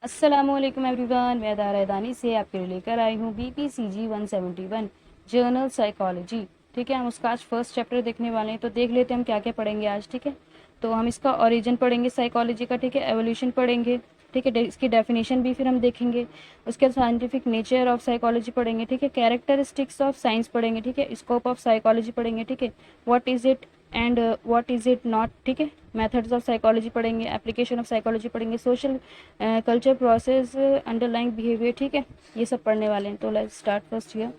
अस्सलामुअलैकुम एवरीवन, मैं दारा हैदानी से आपके लिए लेकर आई हूँ BPCG 171 जर्नल साइकोलॉजी। ठीक है, हम उसका आज फर्स्ट चैप्टर देखने वाले हैं। तो देख लेते हैं हम क्या क्या पढ़ेंगे आज। ठीक है, तो हम इसका ओरिजिन पढ़ेंगे साइकोलॉजी का। ठीक है, एवोल्यूशन पढ़ेंगे। ठीक है, इसकी डेफिनेशन भी फिर हम देखेंगे। उसके बाद साइंटिफिक नेचर ऑफ साइकोलॉजी पढ़ेंगे। ठीक है, कैरेक्टरिस्टिक्स ऑफ साइंस पढ़ेंगे। ठीक है, स्कोप ऑफ साइकोलॉजी पढ़ेंगे। ठीक है, what is it and what is it not. ठीक है, मेथड्स ऑफ साइकोलॉजी पढ़ेंगे, एप्लीकेशन ऑफ साइकोलॉजी पढ़ेंगे, social culture process, underlying behaviour. ठीक है, ये सब पढ़ने वाले हैं। तो लेट्स स्टार्ट फर्स्ट ईयर।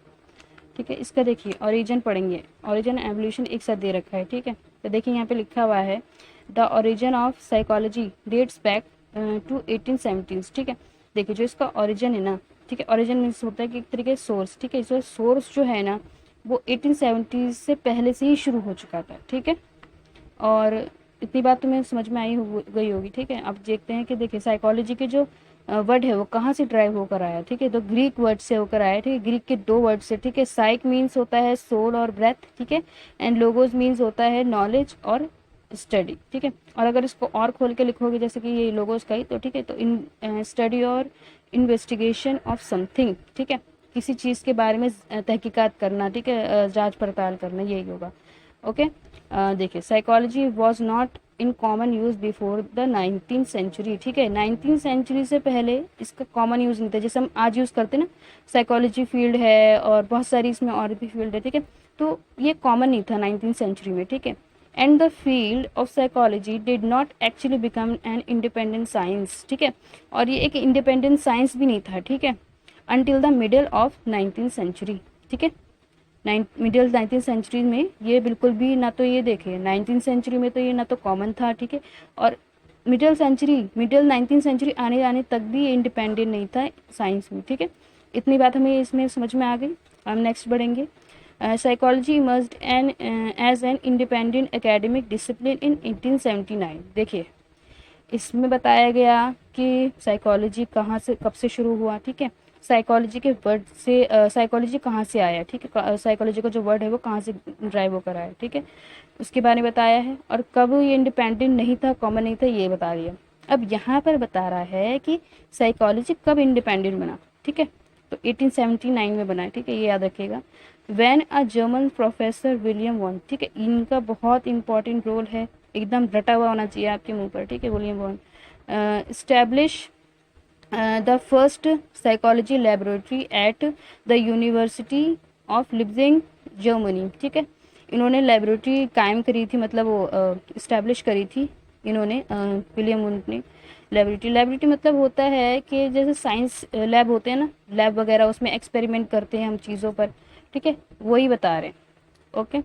ठीक है, इसका देखिए ओरिजिन पढ़ेंगे। ओरिजिन एवोल्यूशन एक साथ दे रखा है। ठीक है, तो देखिए यहाँ पे लिखा हुआ है the origin of psychology dates back to 1870। ठीक है, देखिए जो इसका ओरिजिन है ना, ठीक है, ओरिजिन मीन्स होता है कि एक तरीके सोर्स। ठीक है, इसका सोर्स जो है ना वो 1870 से पहले से ही शुरू हो चुका था। ठीक है, और इतनी बात तुम्हें समझ में गई होगी। ठीक है, अब देखते हैं कि देखिए साइकोलॉजी के जो वर्ड है वो कहाँ से ड्राइव होकर आया। ठीक है, तो ग्रीक वर्ड से होकर आया। ठीक है, ग्रीक के दो वर्ड से। ठीक है, साइक मीन्स होता है सोल और ब्रेथ। ठीक है, एंड लोगोस मीन्स होता है नॉलेज और स्टडी। ठीक है, और अगर इसको और खोल के लिखोगे जैसे कि ये लोगोस का ही, तो ठीक है, तो इन स्टडी और इन्वेस्टिगेशन ऑफ समथिंग। ठीक है, किसी चीज़ के बारे में तहकीकात करना। ठीक है, जांच पड़ताल करना, यही होगा। ओके, देखिए psychology was not in common use before the 19th century. ठीक है, 19th सेंचुरी से पहले इसका कॉमन यूज नहीं था जैसे हम आज यूज करते ना। साइकोलॉजी फील्ड है और बहुत सारी इसमें और भी फील्ड है। ठीक है, तो ये कॉमन नहीं था 19th सेंचुरी में। ठीक है, and the field of psychology did not actually become an independent science. ठीक है, और ये एक इंडिपेंडेंट साइंस भी नहीं था। ठीक है, until the middle of 19th century. ठीक है, मिडिल 19th सेंचुरी में ये बिल्कुल भी ना, तो ये देखिए 19th सेंचुरी में तो ये ना तो कॉमन था। ठीक है, और मिडिल 19th सेंचुरी आने आने तक भी ये इंडिपेंडेंट नहीं था साइंस में। ठीक है, इतनी बात हमें इसमें समझ में आ गई। हम नेक्स्ट बढ़ेंगे। Psychology emerged an as an independent academic discipline in 1879। देखिए इसमें बताया गया कि साइकोलॉजी कहाँ से कब से शुरू हुआ। ठीक है, साइकोलॉजी के वर्ड से साइकोलॉजी कहाँ से आया। ठीक है, साइकोलॉजी का जो वर्ड है वो कहाँ से ड्राइव होकर आया। ठीक है, उसके बारे में बताया है, और कब ये इंडिपेंडेंट नहीं था, कॉमन नहीं था, ये बता दिया। अब यहाँ पर बता रहा है कि साइकोलॉजी कब इंडिपेंडेंट बना। ठीक है, तो 1879 में बना है। ठीक है, ये याद रखिएगा। When a German professor William Wundt. ठीक है, इनका बहुत इंपॉर्टेंट रोल है, एकदम रटा हुआ होना चाहिए आपके मुंह पर। ठीक है, William Wundt established the first psychology laboratory at the university of Leipzig Germany. ठीक है, इन्होंने लेबोरेटरी कायम करी थी, मतलब वो इस्टेब्लिश करी थी इन्होंने, विलियम वुन ने। लेबोरेटरी मतलब होता है कि जैसे साइंस लैब होते हैं ना, लैब वगैरह, उसमें एक्सपेरिमेंट करते हैं हम चीज़ों पर। ठीक है, वही बता रहे हैं। ओके,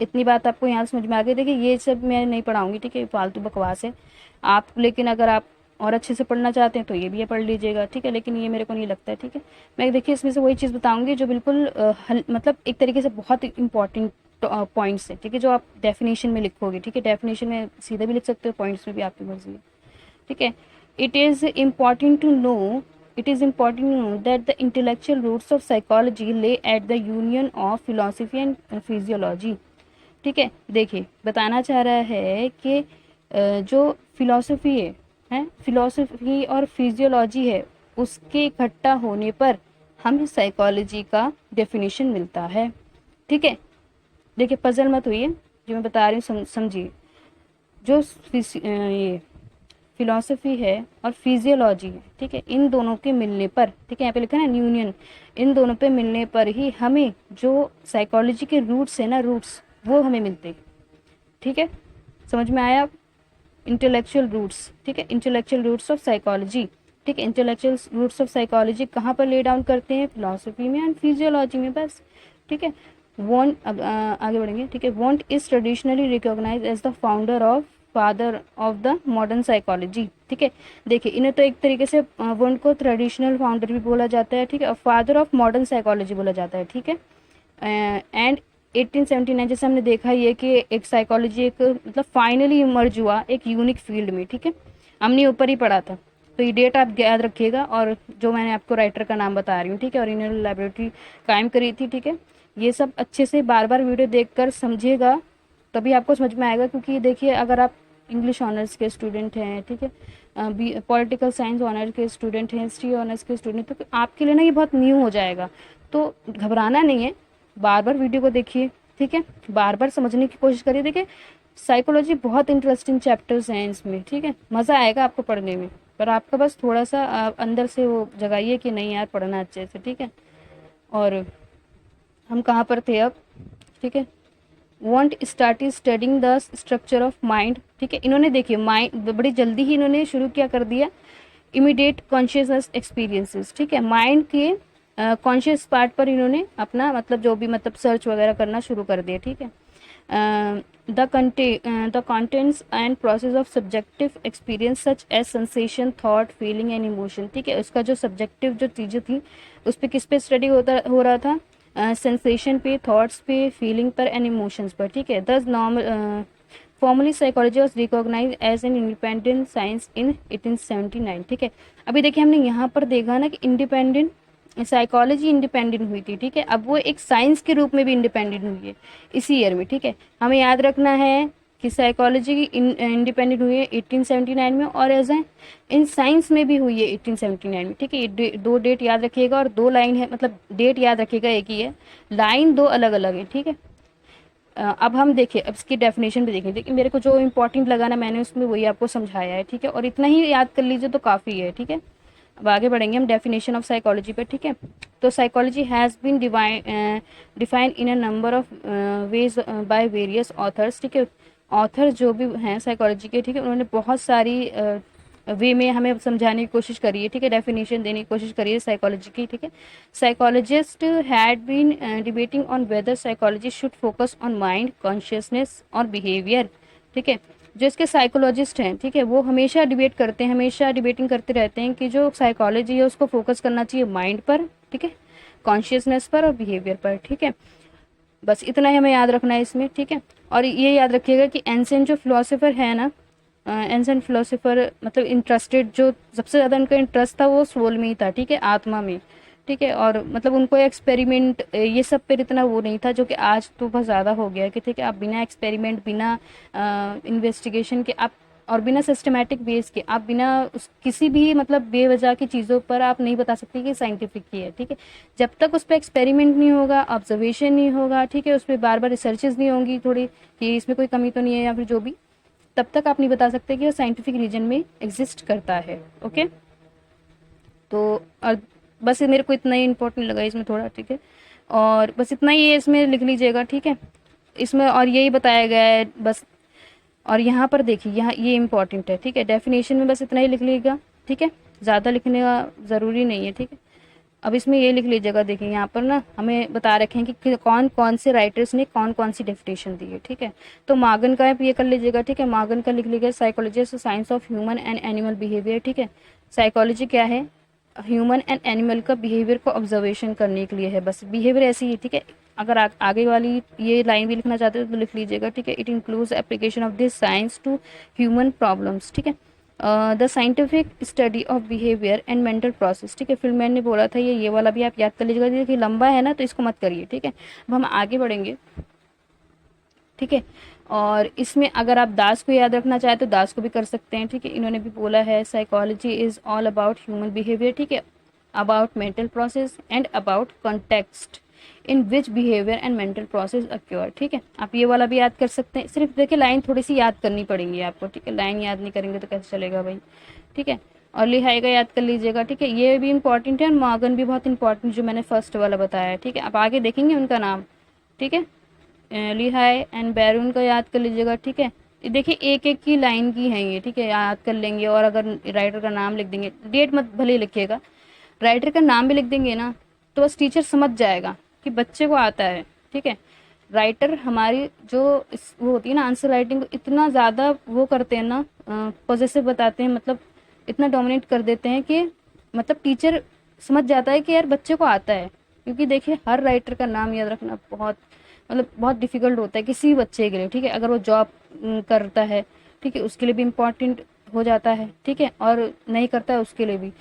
इतनी बात आपको यहाँ समझ में आ गई। देखिए ये सब मैं नहीं पढ़ाऊंगी। ठीक है, फालतू बकवास है आप, लेकिन अगर आप और अच्छे से पढ़ना चाहते हैं तो ये भी पढ़ लीजिएगा। ठीक है, लेकिन ये मेरे को नहीं लगता है। ठीक है, मैं देखिए इसमें से वही चीज़ बताऊंगी जो बिल्कुल मतलब एक तरीके से बहुत इंपॉर्टेंट पॉइंट्स है। ठीक है, जो आप डेफिनेशन में लिखोगे। ठीक है, डेफिनेशन में सीधे भी लिख सकते हो, पॉइंट्स में भी आपकी मर्जी है। ठीक है, it is important to know it is important to know that the intellectual roots of psychology lay at the union of philosophy and physiology। ठीक है, देखिए बताना चाह रहा है कि जो फिलॉसफी है फिलॉसफी और फिजियोलॉजी है, उसके इकट्ठा होने पर हमें साइकोलॉजी का डेफिनेशन मिलता है। ठीक है, देखिए पजल मत हुई है, जो मैं बता रही हूँ समझिए। जो ये फिलॉसफी है और फिजियोलॉजी है, ठीक है, इन दोनों के मिलने पर, ठीक है, यहाँ पे लिखा है ना यूनियन, इन दोनों पे मिलने पर ही हमें जो साइकोलॉजी के रूट्स है ना, रूट्स वो हमें मिलते हैं। ठीक है, समझ में आया? Intellectual roots. ठीक है, इंटेलेक्चुअल रूट्स ऑफ साइकोलॉजी। ठीक है, इंटेलेक्चुअल रूट्स ऑफ साइकोलॉजी कहाँ पर ले डाउन करते हैं? फिलॉसफी में एंड फिजियोलॉजी में, बस। ठीक है, वॉन्ट, अब आगे बढ़ेंगे। ठीक है, Wundt is traditionally recognize as the father of the modern psychology. ठीक है, देखिए इन्हें तो एक तरीके से वॉन्ट को ट्रेडिशनल फाउंडर भी बोला जाता है। ठीक है, और फादर ऑफ मॉडर्न साइकोलॉजी बोला जाता है। ठीक है, एंड 1879 जैसे हमने देखा ये कि एक साइकोलॉजी एक मतलब फाइनली इमर्ज हुआ एक यूनिक फील्ड में। ठीक है, हमने ऊपर ही पढ़ा था, तो ये डेट आप याद रखिएगा, और जो मैंने आपको राइटर का नाम बता रही हूँ। ठीक है, और इन्होंने लाइब्रेरी कायम करी थी। ठीक है, ये सब अच्छे से बार बार वीडियो देखकर समझिएगा, तभी आपको समझ में आएगा। क्योंकि देखिए अगर आप इंग्लिश ऑनर्स के स्टूडेंट हैं, ठीक है, पॉलिटिकल साइंस ऑनर के स्टूडेंट हैं, हिस्ट्री ऑनर्स के स्टूडेंट, तो आपके लिए ना ये बहुत न्यू हो जाएगा। तो घबराना नहीं है, बार बार वीडियो को देखिए, ठीक है, बार बार समझने की कोशिश करिए। देखिए साइकोलॉजी बहुत इंटरेस्टिंग चैप्टर्स हैं इसमें, ठीक है, मज़ा आएगा आपको पढ़ने में, पर आपका बस थोड़ा सा अंदर से वो जगाइए कि नहीं यार पढ़ना अच्छे से, ठीक है। और हम कहाँ पर थे अब, ठीक है, want start studying the structure of mind, ठीक है। इन्होंने देखिए माइंड बड़ी जल्दी ही इन्होंने शुरू क्या कर दिया, इमीडिएट कॉन्शियसनेस एक्सपीरियंसेस, ठीक है, माइंड के कॉन्शियस पार्ट पर इन्होंने अपना मतलब जो भी मतलब सर्च वगैरह करना शुरू कर दिया, ठीक है। The contents and process of subjective experience such as sensation, thought, feeling and emotion, ठीक है। उसका जो सब्जेक्टिव जो चीज़ें थी उस पर किस पे स्टडी हो रहा था, सेंसेशन पे, थॉट्स पे, फीलिंग पर एंड इमोशंस पर, ठीक है। Thus normal formally psychology was recognised as an independent science in 1879, ठीक है। अभी देखिए हमने यहाँ पर देखा ना कि इंडिपेंडेंट साइकोलॉजी इंडिपेंडेंट हुई थी, ठीक है, अब वो एक साइंस के रूप में भी इंडिपेंडेंट हुई है इसी ईयर में, ठीक है। हमें याद रखना है कि साइकोलॉजी इंडिपेंडेंट हुई है 1879 में, और एज इन साइंस में भी हुई है 1879 में, ठीक है। ये दो डेट याद रखिएगा, और दो लाइन है, मतलब डेट याद रखिएगा एक ही है, लाइन दो अलग अलग है, ठीक है। अब हम देखिए, अब इसकी डेफिनेशन भी देखें, देखिए मेरे को जो इंपॉर्टेंट लगा ना मैंने उसमें वही आपको समझाया है, ठीक है, और इतना ही याद कर लीजिए तो काफ़ी है, ठीक है। अब आगे बढ़ेंगे हम डेफिनेशन ऑफ साइकोलॉजी पे, ठीक है। तो psychology has been defined in a number of ways by various authors, ठीक है। ऑथर जो भी हैं साइकोलॉजी के, ठीक है, उन्होंने बहुत सारी वे में हमें समझाने की कोशिश करी है, ठीक है, डेफिनेशन देने की कोशिश करी है साइकोलॉजी की, ठीक है। Psychologist had been debating on whether psychology should focus on mind, consciousness और बिहेवियर, ठीक है। जो इसके साइकोलॉजिस्ट हैं, ठीक है, वो हमेशा डिबेट करते हैं, हमेशा डिबेटिंग करते रहते हैं कि जो साइकोलॉजी है उसको फोकस करना चाहिए माइंड पर, ठीक है, कॉन्शियसनेस पर और बिहेवियर पर, ठीक है। बस इतना ही हमें याद रखना है इसमें, ठीक है। और ये याद रखिएगा कि एंशिएंट जो फिलोसोफर है ना, एंशिएंट फिलोसोफर मतलब इंटरेस्टेड, जो सबसे ज़्यादा उनका इंटरेस्ट था वो सोल में ही था, ठीक है, आत्मा में, ठीक है। और मतलब उनको एक्सपेरिमेंट ये सब पर इतना वो नहीं था, जो कि आज तो बहुत ज़्यादा हो गया है कि ठीक है, आप बिना एक्सपेरिमेंट, बिना इन्वेस्टिगेशन के आप, और बिना सिस्टमेटिक बेस के आप, बिना उस किसी भी मतलब बेवजह की चीज़ों पर आप नहीं बता सकते कि साइंटिफिक ही है, ठीक है। जब तक उस पर एक्सपेरिमेंट नहीं होगा, ऑब्जर्वेशन नहीं होगा, ठीक है, उस पर बार बार रिसर्चेज नहीं होंगी थोड़ी कि इसमें कोई कमी तो नहीं है या फिर जो भी, तब तक आप नहीं बता सकते कि वो साइंटिफिक रीजन में एग्जिस्ट करता है, ओके। तो और बस मेरे को इतना ही इम्पोर्टेंट लगा इसमें थोड़ा, ठीक है, और बस इतना ही इसमें लिख लीजिएगा, ठीक है, इसमें और यही बताया गया है बस। और यहाँ पर देखिए, यहाँ ये इंपॉर्टेंट है, ठीक है, डेफिनेशन में बस इतना ही लिख लीजिएगा, ठीक है, ज़्यादा लिखने का ज़रूरी नहीं है, ठीक है। अब इसमें ये लिख लीजिएगा, देखिए यहाँ पर ना हमें बता रखे हैं कि कौन कौन से राइटर्स ने कौन कौन सी डेफिनेशन दी है, ठीक है। तो मॉर्गन का ये कर लीजिएगा, ठीक है, मॉर्गन का लिख लीजिएगा psychology science of human and animal behaviour, ठीक है। साइकोलॉजी क्या है, ह्यूमन एंड एनिमल का बिहेवियर को ऑब्जर्वेशन करने के लिए है, बस बिहेवियर ऐसी ही, ठीक है। अगर आगे वाली ये लाइन भी लिखना चाहते हो तो लिख लीजिएगा, ठीक है। It includes application of this science to human problems, ठीक है। The scientific study of behaviour and mental process, ठीक है, फिर मैंने बोला था ये वाला भी आप याद कर लीजिएगा, देखिए लंबा है ना तो इसको मत करिए, ठीक है। अब हम आगे बढ़ेंगे, ठीक है। और इसमें अगर आप दास को याद रखना चाहे तो दास को भी कर सकते हैं, ठीक है। इन्होंने भी बोला है psychology is all about human behaviour, ठीक है, about mental process and about context in which behaviour and mental process acquire, ठीक है। आप ये वाला भी याद कर सकते हैं, सिर्फ देखिए लाइन थोड़ी सी याद करनी पड़ेंगी आपको, ठीक है, लाइन याद नहीं करेंगे तो कैसे चलेगा भाई, ठीक है। और लिहाएगा याद कर लीजिएगा, ठीक है, ये भी इंपॉर्टेंट है, और मॉर्गन भी बहुत इंपॉर्टेंट जो मैंने फर्स्ट वाला बताया है, ठीक है। आप आगे देखेंगे उनका नाम, ठीक है, लिहाय एंड बैरून का याद कर लीजिएगा, ठीक है। देखिए एक एक की लाइन की है ये, ठीक है, याद कर लेंगे। और अगर राइटर का नाम लिख देंगे, डेट मत भले ही लिखिएगा, राइटर का नाम भी लिख देंगे ना तो बस टीचर समझ जाएगा कि बच्चे को आता है, ठीक है। राइटर हमारी जो वो होती है ना आंसर राइटिंग, इतना ज़्यादा वो करते हैं ना, पॉजिटिव बताते हैं, मतलब इतना डोमिनेट कर देते हैं कि मतलब टीचर समझ जाता है कि यार बच्चे को आता है। क्योंकि देखिए हर राइटर का नाम याद रखना बहुत मतलब बहुत डिफ़िकल्ट होता है किसी भी बच्चे के लिए, ठीक है। अगर वो जॉब करता है, ठीक है, उसके लिए भी इम्पॉर्टेंट हो जाता है, ठीक है, और नहीं करता है उसके लिए भी।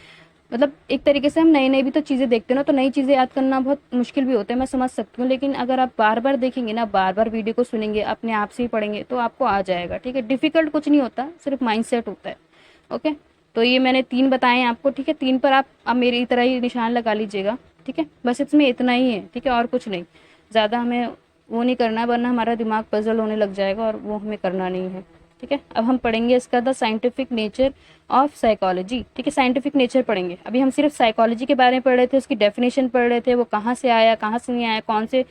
मतलब एक तरीके से हम नई नई भी तो चीज़ें देखते हैं ना, तो नई चीज़ें याद करना बहुत मुश्किल भी होता है, मैं समझ सकती हूँ। लेकिन अगर आप बार बार देखेंगे ना, बार बार वीडियो को सुनेंगे, अपने आप से ही पढ़ेंगे तो आपको आ जाएगा, ठीक है। डिफ़िकल्ट कुछ नहीं होता, सिर्फ माइंडसेट होता है, ओके। तो ये मैंने 3 बताए हैं आपको, ठीक है। 3 पर आप मेरी तरह ही निशान लगा लीजिएगा, ठीक है। बस इसमें इतना ही है, ठीक है, और कुछ नहीं, ज़्यादा हमें वो नहीं करना, वरना हमारा दिमाग पजल होने लग जाएगा और वो हमें करना नहीं है, ठीक है। अब हम पढ़ेंगे इसका the scientific nature of psychology, ठीक है। साइंटिफिक नेचर पढ़ेंगे। अभी हम सिर्फ साइकोलॉजी के बारे में पढ़ रहे थे, उसकी डेफिनेशन पढ़ रहे थे, वो कहाँ से आया, कहाँ से नहीं आया, कौन से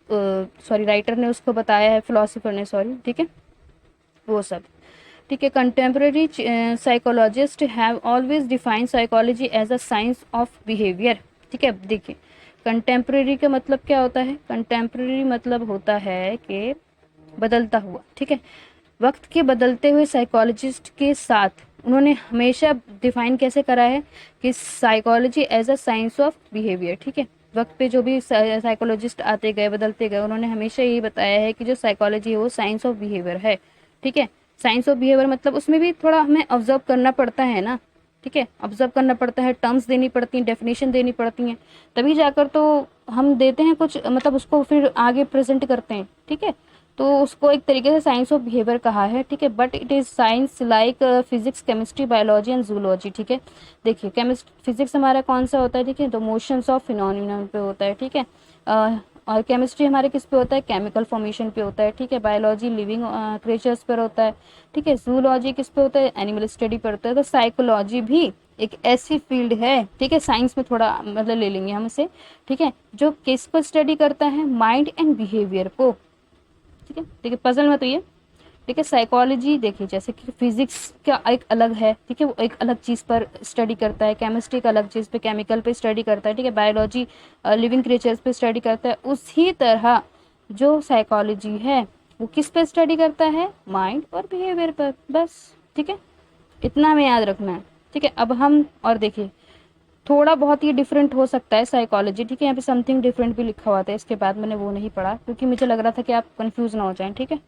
राइटर ने उसको बताया है, फिलोसोफर ने, सॉरी, ठीक है, वो सब, ठीक है। Contemporary psychologist have always defined psychology as a science of behaviour, ठीक है। अब देखिए कंटेम्प्रेरी का मतलब क्या होता है। कंटेम्प्रेरी मतलब होता है कि बदलता हुआ, ठीक है। वक्त के बदलते हुए साइकोलॉजिस्ट के साथ उन्होंने हमेशा डिफाइन कैसे करा है कि psychology as a science of behaviour, ठीक है। वक्त पे जो भी साइकोलॉजिस्ट आते गए, बदलते गए, उन्होंने हमेशा यही बताया है कि जो साइकोलॉजी है वो साइंस ऑफ बिहेवियर है, ठीक है। साइंस ऑफ बिहेवियर मतलब उसमें भी थोड़ा हमें ऑब्जर्व करना पड़ता है ना, ठीक है। ऑब्जर्व करना पड़ता है, टर्म्स देनी पड़ती हैं, डेफिनेशन देनी पड़ती हैं, तभी जाकर तो हम देते हैं कुछ, मतलब उसको फिर आगे प्रेजेंट करते हैं, ठीक है। तो उसको एक तरीके से साइंस ऑफ बिहेवियर कहा है, ठीक है। But it is science like physics, chemistry, biology and zoology, ठीक है। देखिए फिजिक्स हमारा कौन सा होता है, ठीक है, तो मोशंस ऑफ फिनोमिना पे होता है, ठीक है। और केमिस्ट्री हमारे किस पे होता है, केमिकल फॉर्मेशन पे होता है, ठीक है। बायोलॉजी लिविंग क्रिएचर्स पर होता है, ठीक है। जूलॉजी किस पे होता है, एनिमल स्टडी पर होता है। तो साइकोलॉजी भी एक ऐसी फील्ड है, ठीक है, साइंस में थोड़ा मतलब ले लेंगे हम इसे, ठीक है, जो किस को स्टडी करता है, माइंड एंड बिहेवियर को, ठीक है। देखिए पजल में तो ये, ठीक है। साइकोलॉजी देखिए जैसे कि फिजिक्स का एक अलग है, ठीक है, वो एक अलग चीज़ पर स्टडी करता है, केमिस्ट्री का अलग चीज़ पे, केमिकल पे स्टडी करता है, ठीक है। बायोलॉजी लिविंग क्रिएचर्स पे स्टडी करता है। उसी तरह जो साइकोलॉजी है वो किस पे स्टडी करता है, माइंड और बिहेवियर पर, बस, ठीक है। इतना हमें याद रखना है, ठीक है। अब हम और देखिए थोड़ा बहुत ये डिफरेंट हो सकता है साइकोलॉजी, ठीक है। यहाँ पे समथिंग डिफरेंट भी लिखा हुआ था, इसके बाद मैंने वो नहीं पढ़ा क्योंकि मुझे लग रहा था कि आप कंफ्यूज ना हो जाएं, ठीक है।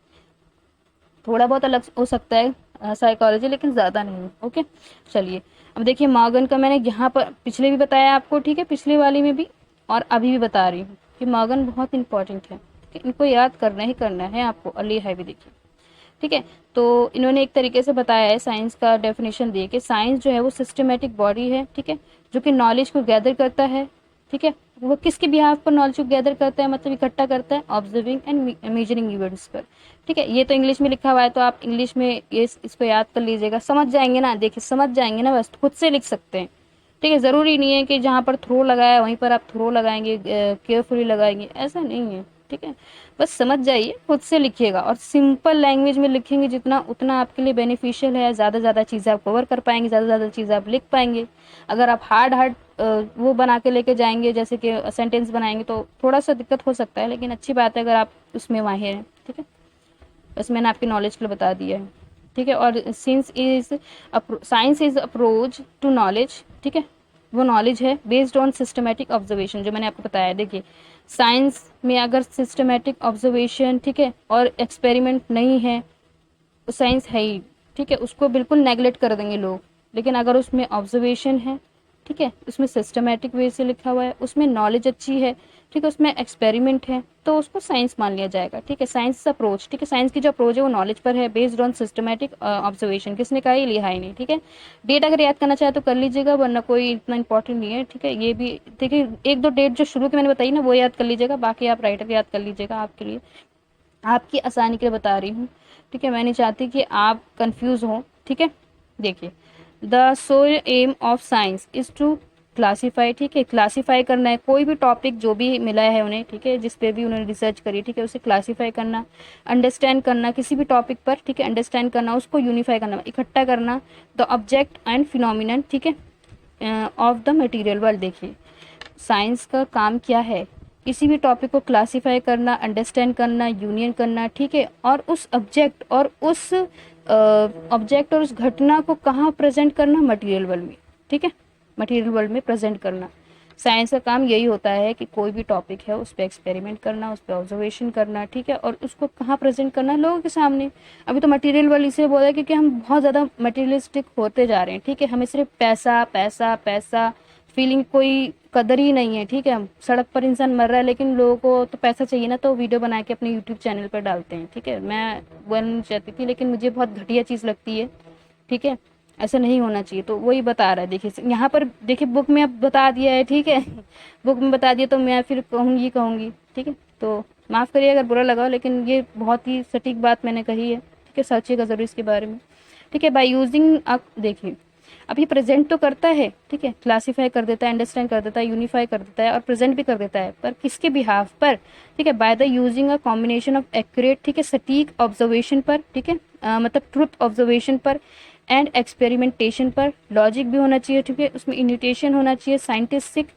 थोड़ा बहुत अलग हो सकता है साइकोलॉजी, लेकिन ज़्यादा नहीं, ओके। चलिए अब देखिए मॉर्गन का मैंने यहाँ पर पिछले भी बताया आपको, ठीक है, पिछले वाली में भी और अभी भी बता रही हूँ कि मॉर्गन बहुत इंपॉर्टेंट है, ठीक है। इनको याद करना ही करना है आपको। अर्ली है भी देखिए, ठीक है। तो इन्होंने एक तरीके से बताया है साइंस का डेफिनेशन दिए कि साइंस जो है वो सिस्टमेटिक बॉडी है, ठीक है, जो कि नॉलेज को गैदर करता है, ठीक है। वो किसके बिहाफ पर नॉलेज को गैदर करता है, मतलब इकट्ठा करता है, ऑब्जर्विंग एंड मेजरिंग इवेंट्स पर, ठीक है। ये तो इंग्लिश में लिखा हुआ है, तो आप इंग्लिश में ये इसको याद कर लीजिएगा, समझ जाएंगे ना, देखिए समझ जाएंगे ना, बस खुद से लिख सकते हैं, ठीक है। ज़रूरी नहीं है कि जहाँ पर थ्रो लगाया वहीं पर आप थ्रो लगाएंगे, केयरफुली लगाएंगे, ऐसा नहीं है, ठीक है। बस समझ जाइए, खुद से लिखिएगा और सिंपल लैंग्वेज में लिखेंगे जितना, उतना आपके लिए बेनिफिशियल है। ज़्यादा ज़्यादा चीज़ें आप कवर कर पाएंगे, ज़्यादा ज़्यादा चीज़ें आप लिख पाएंगे। अगर आप हार्ड वो बना के लेके जाएंगे, जैसे कि सेंटेंस बनाएंगे, तो थोड़ा सा दिक्कत हो सकता है, लेकिन अच्छी बात है अगर आप उसमें माहिर हैं, ठीक है। बस मैंने आपकी नॉलेज के लिए बता दिया है, ठीक है। और science is approach to knowledge, ठीक है, वो नॉलेज है बेस्ड ऑन सिस्टमेटिक ऑब्जर्वेशन, जो मैंने आपको बताया। देखिए साइंस में अगर सिस्टमेटिक ऑब्जर्वेशन, ठीक है, और एक्सपेरिमेंट नहीं है, साइंस है ही, ठीक है, उसको बिल्कुल नेगलेक्ट कर देंगे लोग। लेकिन अगर उसमें ऑब्जर्वेशन है, ठीक है, उसमें सिस्टमेटिक वे से लिखा हुआ है, उसमें नॉलेज अच्छी है, ठीक है, उसमें एक्सपेरिमेंट है, तो उसको साइंस मान लिया जाएगा, ठीक है। साइंस अप्रोच, ठीक है, साइंस की जो अप्रोच है वो नॉलेज पर है, बेस्ड ऑन सिस्टमेटिक ऑब्जर्वेशन। किसने कहा, ये लिखा ही नहीं, ठीक है। डेट अगर याद करना चाहे तो कर लीजिएगा, वरना कोई इतना इंपॉर्टेंट नहीं है, ठीक है। ये भी देखिए एक दो डेट जो शुरू की मैंने बताई ना वो याद कर लीजिएगा, बाकी आप राइटर याद कर लीजिएगा, आपके लिए आपकी आसानी के लिए बता रही हूँ, ठीक है। मैं नहीं चाहती कि आप कंफ्यूज हो, ठीक है। देखिए the sole aim of science is to classify, ठीक है, क्लासीफाई करना है कोई भी टॉपिक जो भी मिला है उन्हें, ठीक है, जिस पे भी उन्होंने रिसर्च करी, ठीक है, उसे क्लासीफाई करना, अंडरस्टैंड करना किसी भी टॉपिक पर, ठीक है, अंडरस्टैंड करना, उसको यूनिफाई करना, इकट्ठा करना, द ऑब्जेक्ट एंड फिनोमिनन, ठीक है, ऑफ द मटेरियल वर्ल्ड। देखिए साइंस का काम क्या है, किसी भी टॉपिक को क्लासीफाई करना, अंडरस्टैंड करना, यूनियन करना, ठीक है, और उस ऑब्जेक्ट और उस घटना को कहाँ प्रेजेंट करना, मटेरियल वर्ल्ड में, ठीक है, मटेरियल वर्ल्ड में प्रेजेंट करना। साइंस का काम यही होता है कि कोई भी टॉपिक है उस पर एक्सपेरिमेंट करना, उस पर ऑब्जर्वेशन करना, ठीक है, और उसको कहाँ प्रेजेंट करना, लोगों के सामने। अभी तो मटेरियल वर्ल्ड इसलिए बोला है क्योंकि हम बहुत ज़्यादा मटेरियलिस्टिक होते जा रहे हैं, ठीक है। हमें सिर्फ पैसा पैसा पैसा, फीलिंग कोई कदर ही नहीं है, ठीक है। सड़क पर इंसान मर रहा है लेकिन लोगों को तो पैसा चाहिए ना, तो वीडियो बना के अपने यूट्यूब चैनल पर डालते हैं, ठीक है। मैं बोलना चाहती थी लेकिन मुझे बहुत घटिया चीज़ लगती है, ठीक है। ऐसा नहीं होना चाहिए। तो वही बता रहा है, देखिए यहाँ पर देखिए बुक में अब बता दिया है, ठीक है। बुक में बता दिया तो मैं फिर कहूँगी, ठीक है। तो माफ़ करिए अगर बुरा लगा, लेकिन ये बहुत ही सटीक बात मैंने कही है, ठीक है। सोचिएगा ज़रूर इसके बारे में, ठीक है। बाय यूजिंग, आप देखिए अब ये प्रेजेंट तो करता है, ठीक है, क्लासीफाई कर देता है, अंडरस्टैंड कर देता है, यूनिफाई कर देता है और प्रेजेंट भी कर देता है, पर किसके बिहाफ पर, ठीक है, by the using a combination of accurate, ठीक है, सटीक ऑब्जर्वेशन पर, ठीक है, मतलब ट्रुथ ऑब्जर्वेशन पर एंड एक्सपेरिमेंटेशन पर, लॉजिक भी होना चाहिए, ठीक है, उसमें इन्यूटेशन होना चाहिए, साइंटिस्टिक,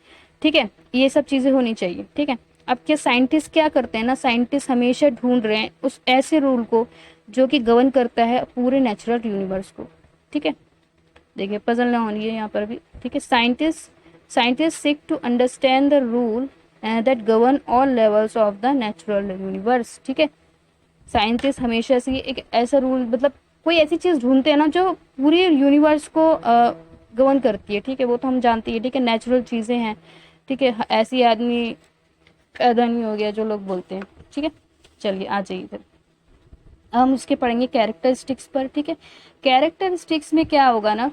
ठीक है, ये सब चीज़ें होनी चाहिए, ठीक है। अब क्या साइंटिस्ट क्या करते हैं ना, साइंटिस्ट हमेशा ढूंढ रहे हैं उस ऐसे रूल को जो कि गवर्न करता है पूरे नेचुरल यूनिवर्स को, ठीक है। देखिए पजल ना होनी है यहाँ पर भी, ठीक है। Scientist seek to understand the rule that govern all levels of the natural universe, ठीक है। साइंटिस्ट हमेशा से एक ऐसा रूल, मतलब कोई ऐसी चीज़ ढूंढते हैं ना जो पूरे यूनिवर्स को गवर्न करती है, ठीक है। वो तो हम जानते हैं, ठीक है, नेचुरल चीज़ें हैं, ठीक है। ऐसी आदमी पैदा नहीं हो गया जो लोग बोलते हैं, ठीक है। चलिए आ जाइए इधर, हम उसके पढ़ेंगे कैरेक्टरिस्टिक्स पर, ठीक है। कैरेक्टरिस्टिक्स में क्या होगा ना,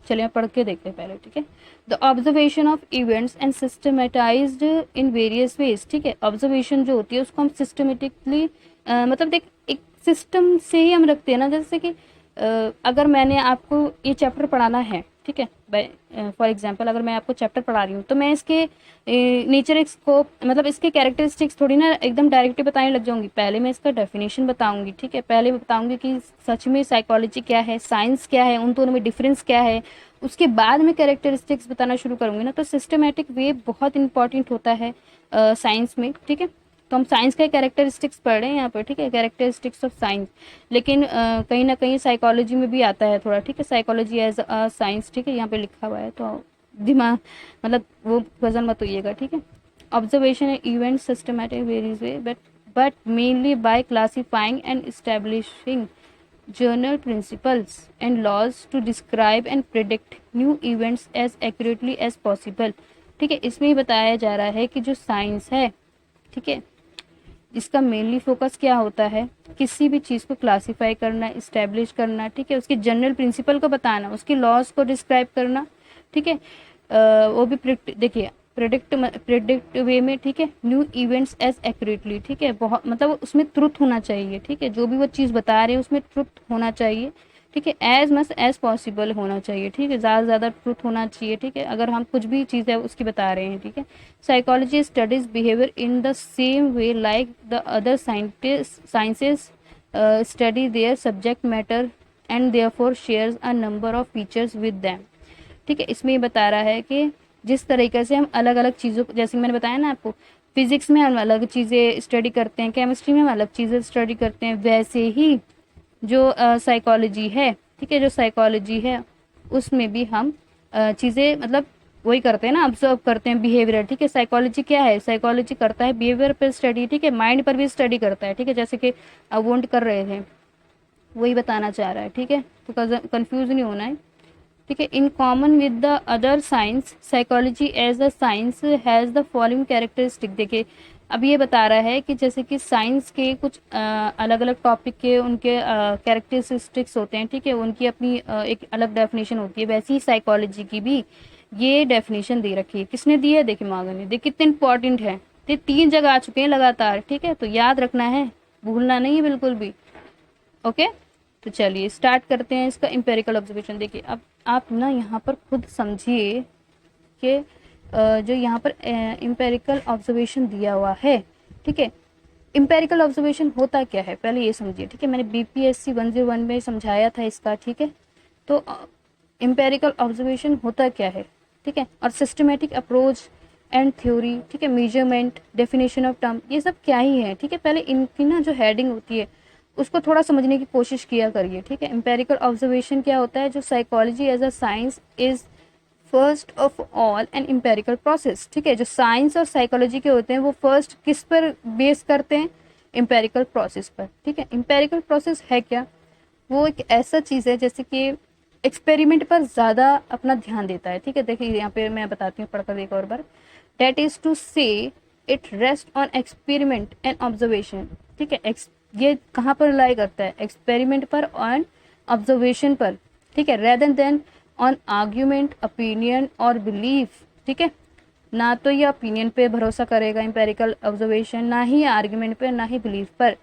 चलिए पढ़ के देखते हैं पहले, ठीक है। The observation of events and systematised in various ways, ठीक है। ऑब्जर्वेशन जो होती है उसको हम सिस्टमेटिकली, मतलब देख एक सिस्टम से ही हम रखते हैं ना, जैसे कि अगर मैंने आपको ये चैप्टर पढ़ाना है, ठीक है, फॉर एग्जांपल अगर मैं आपको चैप्टर पढ़ा रही हूँ तो मैं इसके नेचर स्कोप, मतलब इसके कैरेक्टरिस्टिक्स थोड़ी ना एकदम डायरेक्टली बताने लग जाऊंगी। पहले मैं इसका डेफिनेशन बताऊंगी, ठीक है। पहले मैं बताऊंगी कि सच में साइकोलॉजी क्या है, साइंस क्या है, उन दोनों में डिफरेंस क्या है। उसके बाद में कैरेक्टरिस्टिक्स बताना शुरू करूंगी ना, तो सिस्टमेटिक वे बहुत इंपॉर्टेंट होता है साइंस में, ठीक है। तो हम साइंस का कैरेक्टरिस्टिक्स पढ़ रहे हैं यहाँ पर, ठीक है, कैरेक्टरिस्टिक्स ऑफ साइंस। लेकिन कहीं ना कहीं साइकोलॉजी में भी आता है थोड़ा, ठीक है, साइकोलॉजी एज अ साइंस, ठीक है, यहाँ पे लिखा हुआ है, तो दिमाग मतलब वो वजन मत होइएगा, ठीक है। Observation event systematic varies way but mainly by classifying and establishing journal principles and laws to describe and predict new events as accurately as possible, ठीक है। इसमें ही बताया जा रहा है कि जो साइंस है, ठीक है, इसका मेनली फोकस क्या होता है, किसी भी चीज़ को क्लासीफाई करना, इस्टेब्लिश करना, ठीक है, उसके जनरल प्रिंसिपल को बताना, उसके लॉज को डिस्क्राइब करना, ठीक है। वो भी देखिए प्रिडिक्ट वे में, ठीक है, न्यू इवेंट्स एज एक्यूरेटली, ठीक है, बहुत मतलब उसमें ट्रुथ होना चाहिए, ठीक है, जो भी वो चीज़ बता रहे हैं उसमें ट्रुथ होना चाहिए, ठीक है, एज मच एज पॉसिबल होना चाहिए, ठीक है, ज़्यादा से ज़्यादा ट्रुथ होना चाहिए, ठीक है, अगर हम कुछ भी चीज़ है उसकी बता रहे हैं, ठीक है। Psychology studies behaviour in the same way like the other sciences study their subject matter and therefore shares a number of features with them, ठीक है। इसमें ये बता रहा है कि जिस तरीके से हम अलग अलग चीज़ों, जैसे मैंने बताया ना आपको, फिजिक्स में हम अलग चीज़ें स्टडी करते हैं, केमिस्ट्री में हम अलग चीज़ें स्टडी करते हैं, वैसे ही जो साइकोलॉजी है, ठीक है, जो साइकोलॉजी है उसमें भी हम चीज़ें मतलब वही करते हैं ना, ऑब्जर्व करते हैं बिहेवियर, ठीक है। साइकोलॉजी क्या है, साइकोलॉजी करता है बिहेवियर पर स्टडी, ठीक है, माइंड पर भी स्टडी करता है, ठीक है, जैसे कि अवॉन्ट कर रहे थे वही बताना चाह रहा है, ठीक है, तो कंफ्यूज नहीं होना है, ठीक है। In common with the other science psychology as a science has the following characteristic, देखिए अब ये बता रहा है कि जैसे कि साइंस के कुछ अलग अलग टॉपिक के उनके कैरेक्टरिस्टिक्स होते हैं, ठीक है, उनकी अपनी एक अलग डेफिनेशन होती है, वैसे ही साइकोलॉजी की भी ये डेफिनेशन दे रखी है। किसने दी है, देखिए मांगा ने, देखिए कितने इंपॉर्टेंट है, ये 3 जगह आ चुके हैं लगातार, ठीक है, तो याद रखना है, भूलना नहीं है बिल्कुल भी, ओके। तो चलिए स्टार्ट करते हैं इसका एम्पेरिकल ऑब्जर्वेशन। देखिए अब आप ना यहाँ पर खुद समझिए कि जो यहाँ पर एम्पेरिकल ऑब्जर्वेशन दिया हुआ है, ठीक है, एम्पेरिकल ऑब्जर्वेशन होता क्या है पहले ये समझिए, ठीक है, मैंने बीपीएससी 101 में समझाया था इसका, ठीक है। तो एम्पेरिकल ऑब्जर्वेशन होता क्या है, ठीक है, और सिस्टमेटिक अप्रोच एंड थ्योरी, ठीक है, मेजरमेंट, डेफिनेशन ऑफ टर्म, ये सब क्या ही है, ठीक है। पहले इनकी ना जो हेडिंग होती है उसको थोड़ा समझने की कोशिश किया करिए, ठीक है। एम्पेरिकल ऑब्जर्वेशन क्या होता है, जो psychology as a science is first of all an empirical process, ठीक है। जो साइंस और साइकोलॉजी के होते हैं वो फर्स्ट किस पर बेस करते हैं, एम्पेरिकल प्रोसेस पर, ठीक है। एम्पेरिकल प्रोसेस है क्या, वो एक ऐसा चीज़ है जैसे कि एक्सपेरिमेंट पर ज़्यादा अपना ध्यान देता है, ठीक है। देखिए यहाँ पे मैं बताती हूँ पढ़कर एक और बार, डेट इज टू से it rest on experiment and observation, ठीक है। ये कहाँ पर लाई करता है, एक्सपेरिमेंट पर और ऑब्जर्वेशन पर, ठीक है, rather than on argument, opinion और बिलीफ, ठीक है। ना तो ये ओपिनियन पे भरोसा करेगा, एम्पेरिकल ऑब्जर्वेशन, ना ही आर्ग्यूमेंट पे, ना ही बिलीफ पर।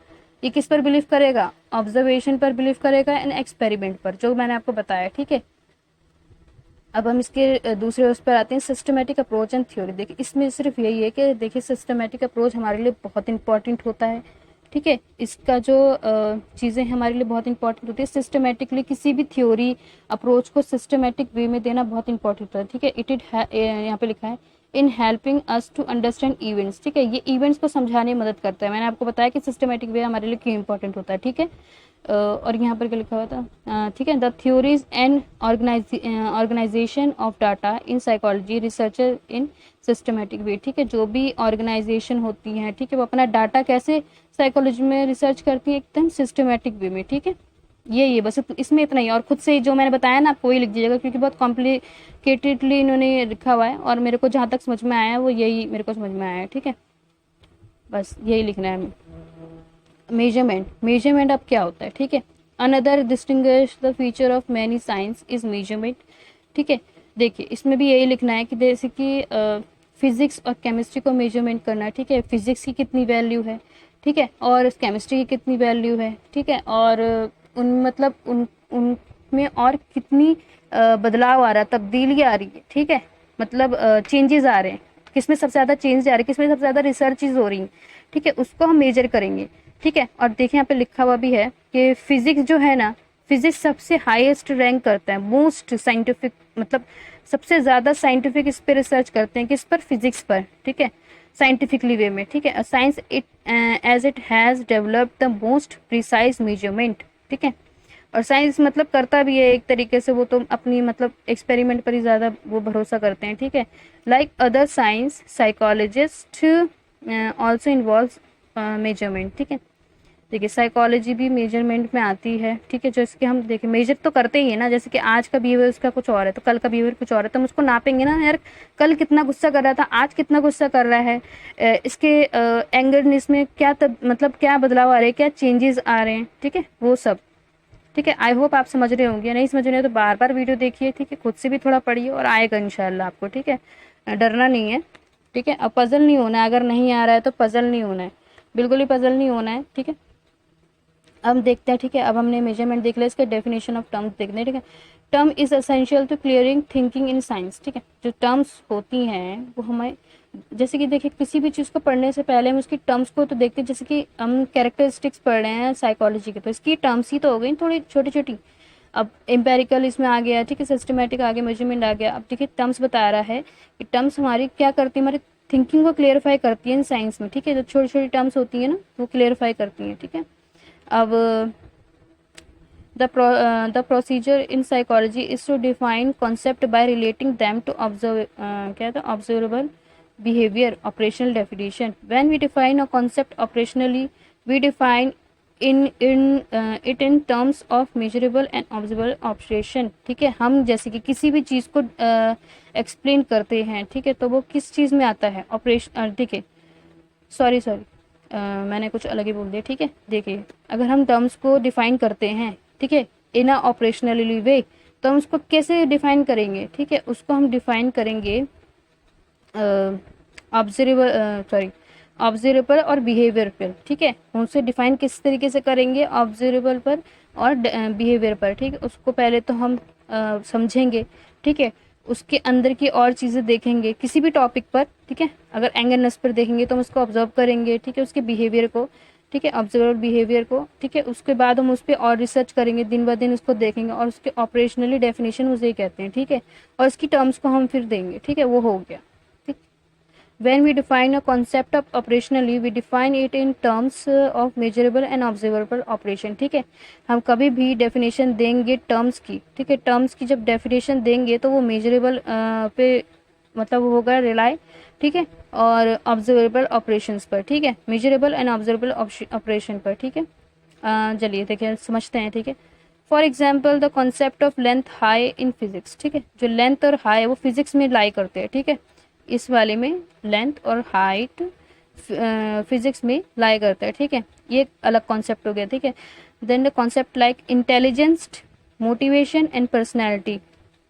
ये किस पर बिलीव करेगा? ऑब्जर्वेशन पर बिलीव करेगा एंड एक्सपेरिमेंट पर, जो मैंने आपको बताया, ठीक है। अब हम इसके दूसरे उस पर आते हैं, सिस्टमेटिक अप्रोच एंड थ्योरी। देखिए इसमें सिर्फ यही है कि देखिए सिस्टमेटिक अप्रोच हमारे लिए बहुत इंपॉर्टेंट होता है, ठीक है। इसका जो चीज़ें हमारे लिए बहुत इंपॉर्टेंट होती है, सिस्टमेटिकली किसी भी थ्योरी अप्रोच को सिस्टमेटिक वे में देना बहुत इंपॉर्टेंट होता है, ठीक है। यहाँ पे लिखा है in helping us to understand events, ठीक है। ये इवेंट्स को समझाने में मदद करता है। मैंने आपको बताया कि सिस्टमेटिक वे हमारे लिए क्यों इंपॉर्टेंट होता है, ठीक है। और यहाँ पर क्या लिखा हुआ था, ठीक है, the theories and organization of data in psychology researcher in systematic way, ठीक है। जो भी ऑर्गेनाइजेशन होती हैं, ठीक है, वो अपना डाटा कैसे साइकोलॉजी में रिसर्च करती है, एकदम सिस्टमेटिक वे में, ठीक है। ये बस इसमें इतना ही, और खुद से जो मैंने बताया ना आपको वही लिख दीजिएगा, क्योंकि बहुत कॉम्प्लिकेटेडली इन्होंने लिखा हुआ है, और मेरे को जहाँ तक समझ में आया है वो यही मेरे को समझ में आया है, ठीक है। बस यही लिखना है हमें। मेजरमेंट अब क्या होता है, ठीक है। Another distinguish the feature of many science is measurement, ठीक है। देखिए इसमें भी यही लिखना है कि जैसे कि फिजिक्स और केमिस्ट्री को मेजरमेंट करना है, ठीक है। फिजिक्स की कितनी वैल्यू है, ठीक है, और केमिस्ट्री की कितनी वैल्यू है, ठीक है, और उनमें और कितनी बदलाव आ रहा है, तब्दीली आ रही है, ठीक है, मतलब चेंजेस आ रहे हैं, किसमें सबसे ज़्यादा चेंज आ रहे हैं, किसमें सबसे ज़्यादा रिसर्चेज हो रही हैं, ठीक है, उसको हम मेजर करेंगे, ठीक है। और देखिए यहाँ पे लिखा हुआ भी है कि फिजिक्स जो है ना, फिजिक्स सबसे हाईएस्ट रैंक करता है, मोस्ट साइंटिफिक, मतलब सबसे ज़्यादा साइंटिफिक इस पर रिसर्च करते हैं, किस पर? फिजिक्स पर, ठीक है, साइंटिफिकली वे में, ठीक है। Science it as it has developed the most precise measurement, ठीक है। और साइंस मतलब करता भी है एक तरीके से, वो तो अपनी मतलब एक्सपेरिमेंट पर ही ज़्यादा वो भरोसा करते हैं, ठीक है। Like other science psychologist also involve measurement, ठीक है। देखिए साइकोलॉजी भी मेजरमेंट में आती है, ठीक है। जैसे कि हम देखिए मेजर तो करते ही है ना, जैसे कि आज का बिहेवियर उसका कुछ और है तो कल का बिहेवियर कुछ और है, तो हम उसको नापेंगे ना यार, कल कितना गुस्सा कर रहा था, आज कितना गुस्सा कर रहा है, इसके एंगरनेस में क्या मतलब क्या बदलाव आ रहे हैं, क्या चेंजेस आ रहे हैं, ठीक है, वो सब, ठीक है। आई होप आप समझ रहे होंगे, नहीं समझ रहे हो तो बार बार वीडियो देखिए, ठीक है, खुद से भी थोड़ा पढ़िए और आएगा इंशाल्लाह आपको, ठीक है, डरना नहीं है, ठीक है। अब पजल नहीं होना है, अगर नहीं आ रहा है तो पजल नहीं होना है, बिल्कुल ही पजल नहीं होना है, ठीक है। अब देखते हैं, ठीक है, अब हमने मेजरमेंट देख लिया, इसके डेफिनेशन ऑफ टर्म्स देखते हैं, ठीक है। Term is essential to clearing thinking in science, ठीक है। जो टर्म्स होती हैं वो हमें, जैसे कि देखिए किसी भी चीज़ को पढ़ने से पहले हम उसकी टर्म्स को तो देखते हैं, जैसे कि हम कैरेक्टरिस्टिक्स पढ़ रहे हैं साइकोलॉजी के, तो इसकी टर्म्स ही तो हो गई थोड़ी छोटी छोटी। अब एम्पेरिकल इसमें आ गया, ठीक है, सिस्टमेटिक आ गया, मेजरमेंट आ गया। अब देखिए टर्म्स बता रहा है कि टर्म्स हमारी क्या करती है, हमारी थिंकिंग को क्लियरिफाई करती है इन साइंस में, ठीक है। जो छोटी छोटी टर्म्स होती है ना वो क्लियरिफाई करती हैं, ठीक है। अब the procedure in psychology is to define concept by relating them to क्या था, observable behavior, operational definition. When we define a concept operationally, we define it in terms of measurable and observable operation, ठीक है। हम जैसे कि किसी भी चीज़ को एक्सप्लेन करते हैं, ठीक है, तो वो किस चीज़ में आता है, ऑपरेशन, ठीक है, सॉरी मैंने कुछ अलग ही बोल दिया, ठीक है। देखिए अगर हम टर्म्स को डिफाइन करते हैं, ठीक है, इन अ ऑपरेशनली वे, तो हम उसको कैसे डिफाइन करेंगे, ठीक है, उसको हम डिफाइन करेंगे ऑब्जर्वेबल और बिहेवियर पर, ठीक है। उनसे डिफाइन किस तरीके से करेंगे, ऑब्जर्वेबल पर और बिहेवियर पर, ठीक है। उसको पहले तो हम समझेंगे, ठीक है, उसके अंदर की और चीज़ें देखेंगे किसी भी टॉपिक पर, ठीक है। अगर एंगरनेस पर देखेंगे तो हम उसको ऑब्जर्व करेंगे, ठीक है, उसके बिहेवियर को, ठीक है, ऑब्जर्व बिहेवियर को, ठीक है। उसके बाद हम उस पर और रिसर्च करेंगे, दिन ब दिन उसको देखेंगे, और उसके ऑपरेशनली डेफिनेशन उसे कहते हैं, ठीक है, और इसकी टर्म्स को हम फिर देंगे, ठीक है, वो हो गया, ठीक। When we define a concept of operationally, we define it in terms of measurable and observable operation, ठीक है। हम कभी भी डेफिनेशन देंगे टर्म्स की, ठीक है, टर्म्स की जब डेफिनेशन देंगे तो वो मेजरेबल पे मतलब होगा रिलाई, ठीक है, और ऑब्जर्वेबल ऑपरेशंस पर, ठीक है, मेजरेबल एंड ऑब्जर्वेबल ऑपरेशन पर, ठीक है। चलिए देखिए समझते हैं, ठीक है। For example the concept of length high in physics, ठीक है, जो लेंथ और हाई वो फिजिक्स में लाई करते हैं, ठीक है, इस वाले में लेंथ और हाइट फिजिक्स में लाई करता है, ठीक है, ये अलग कॉन्सेप्ट हो गया, ठीक है। Then the concept like intelligence, motivation and personality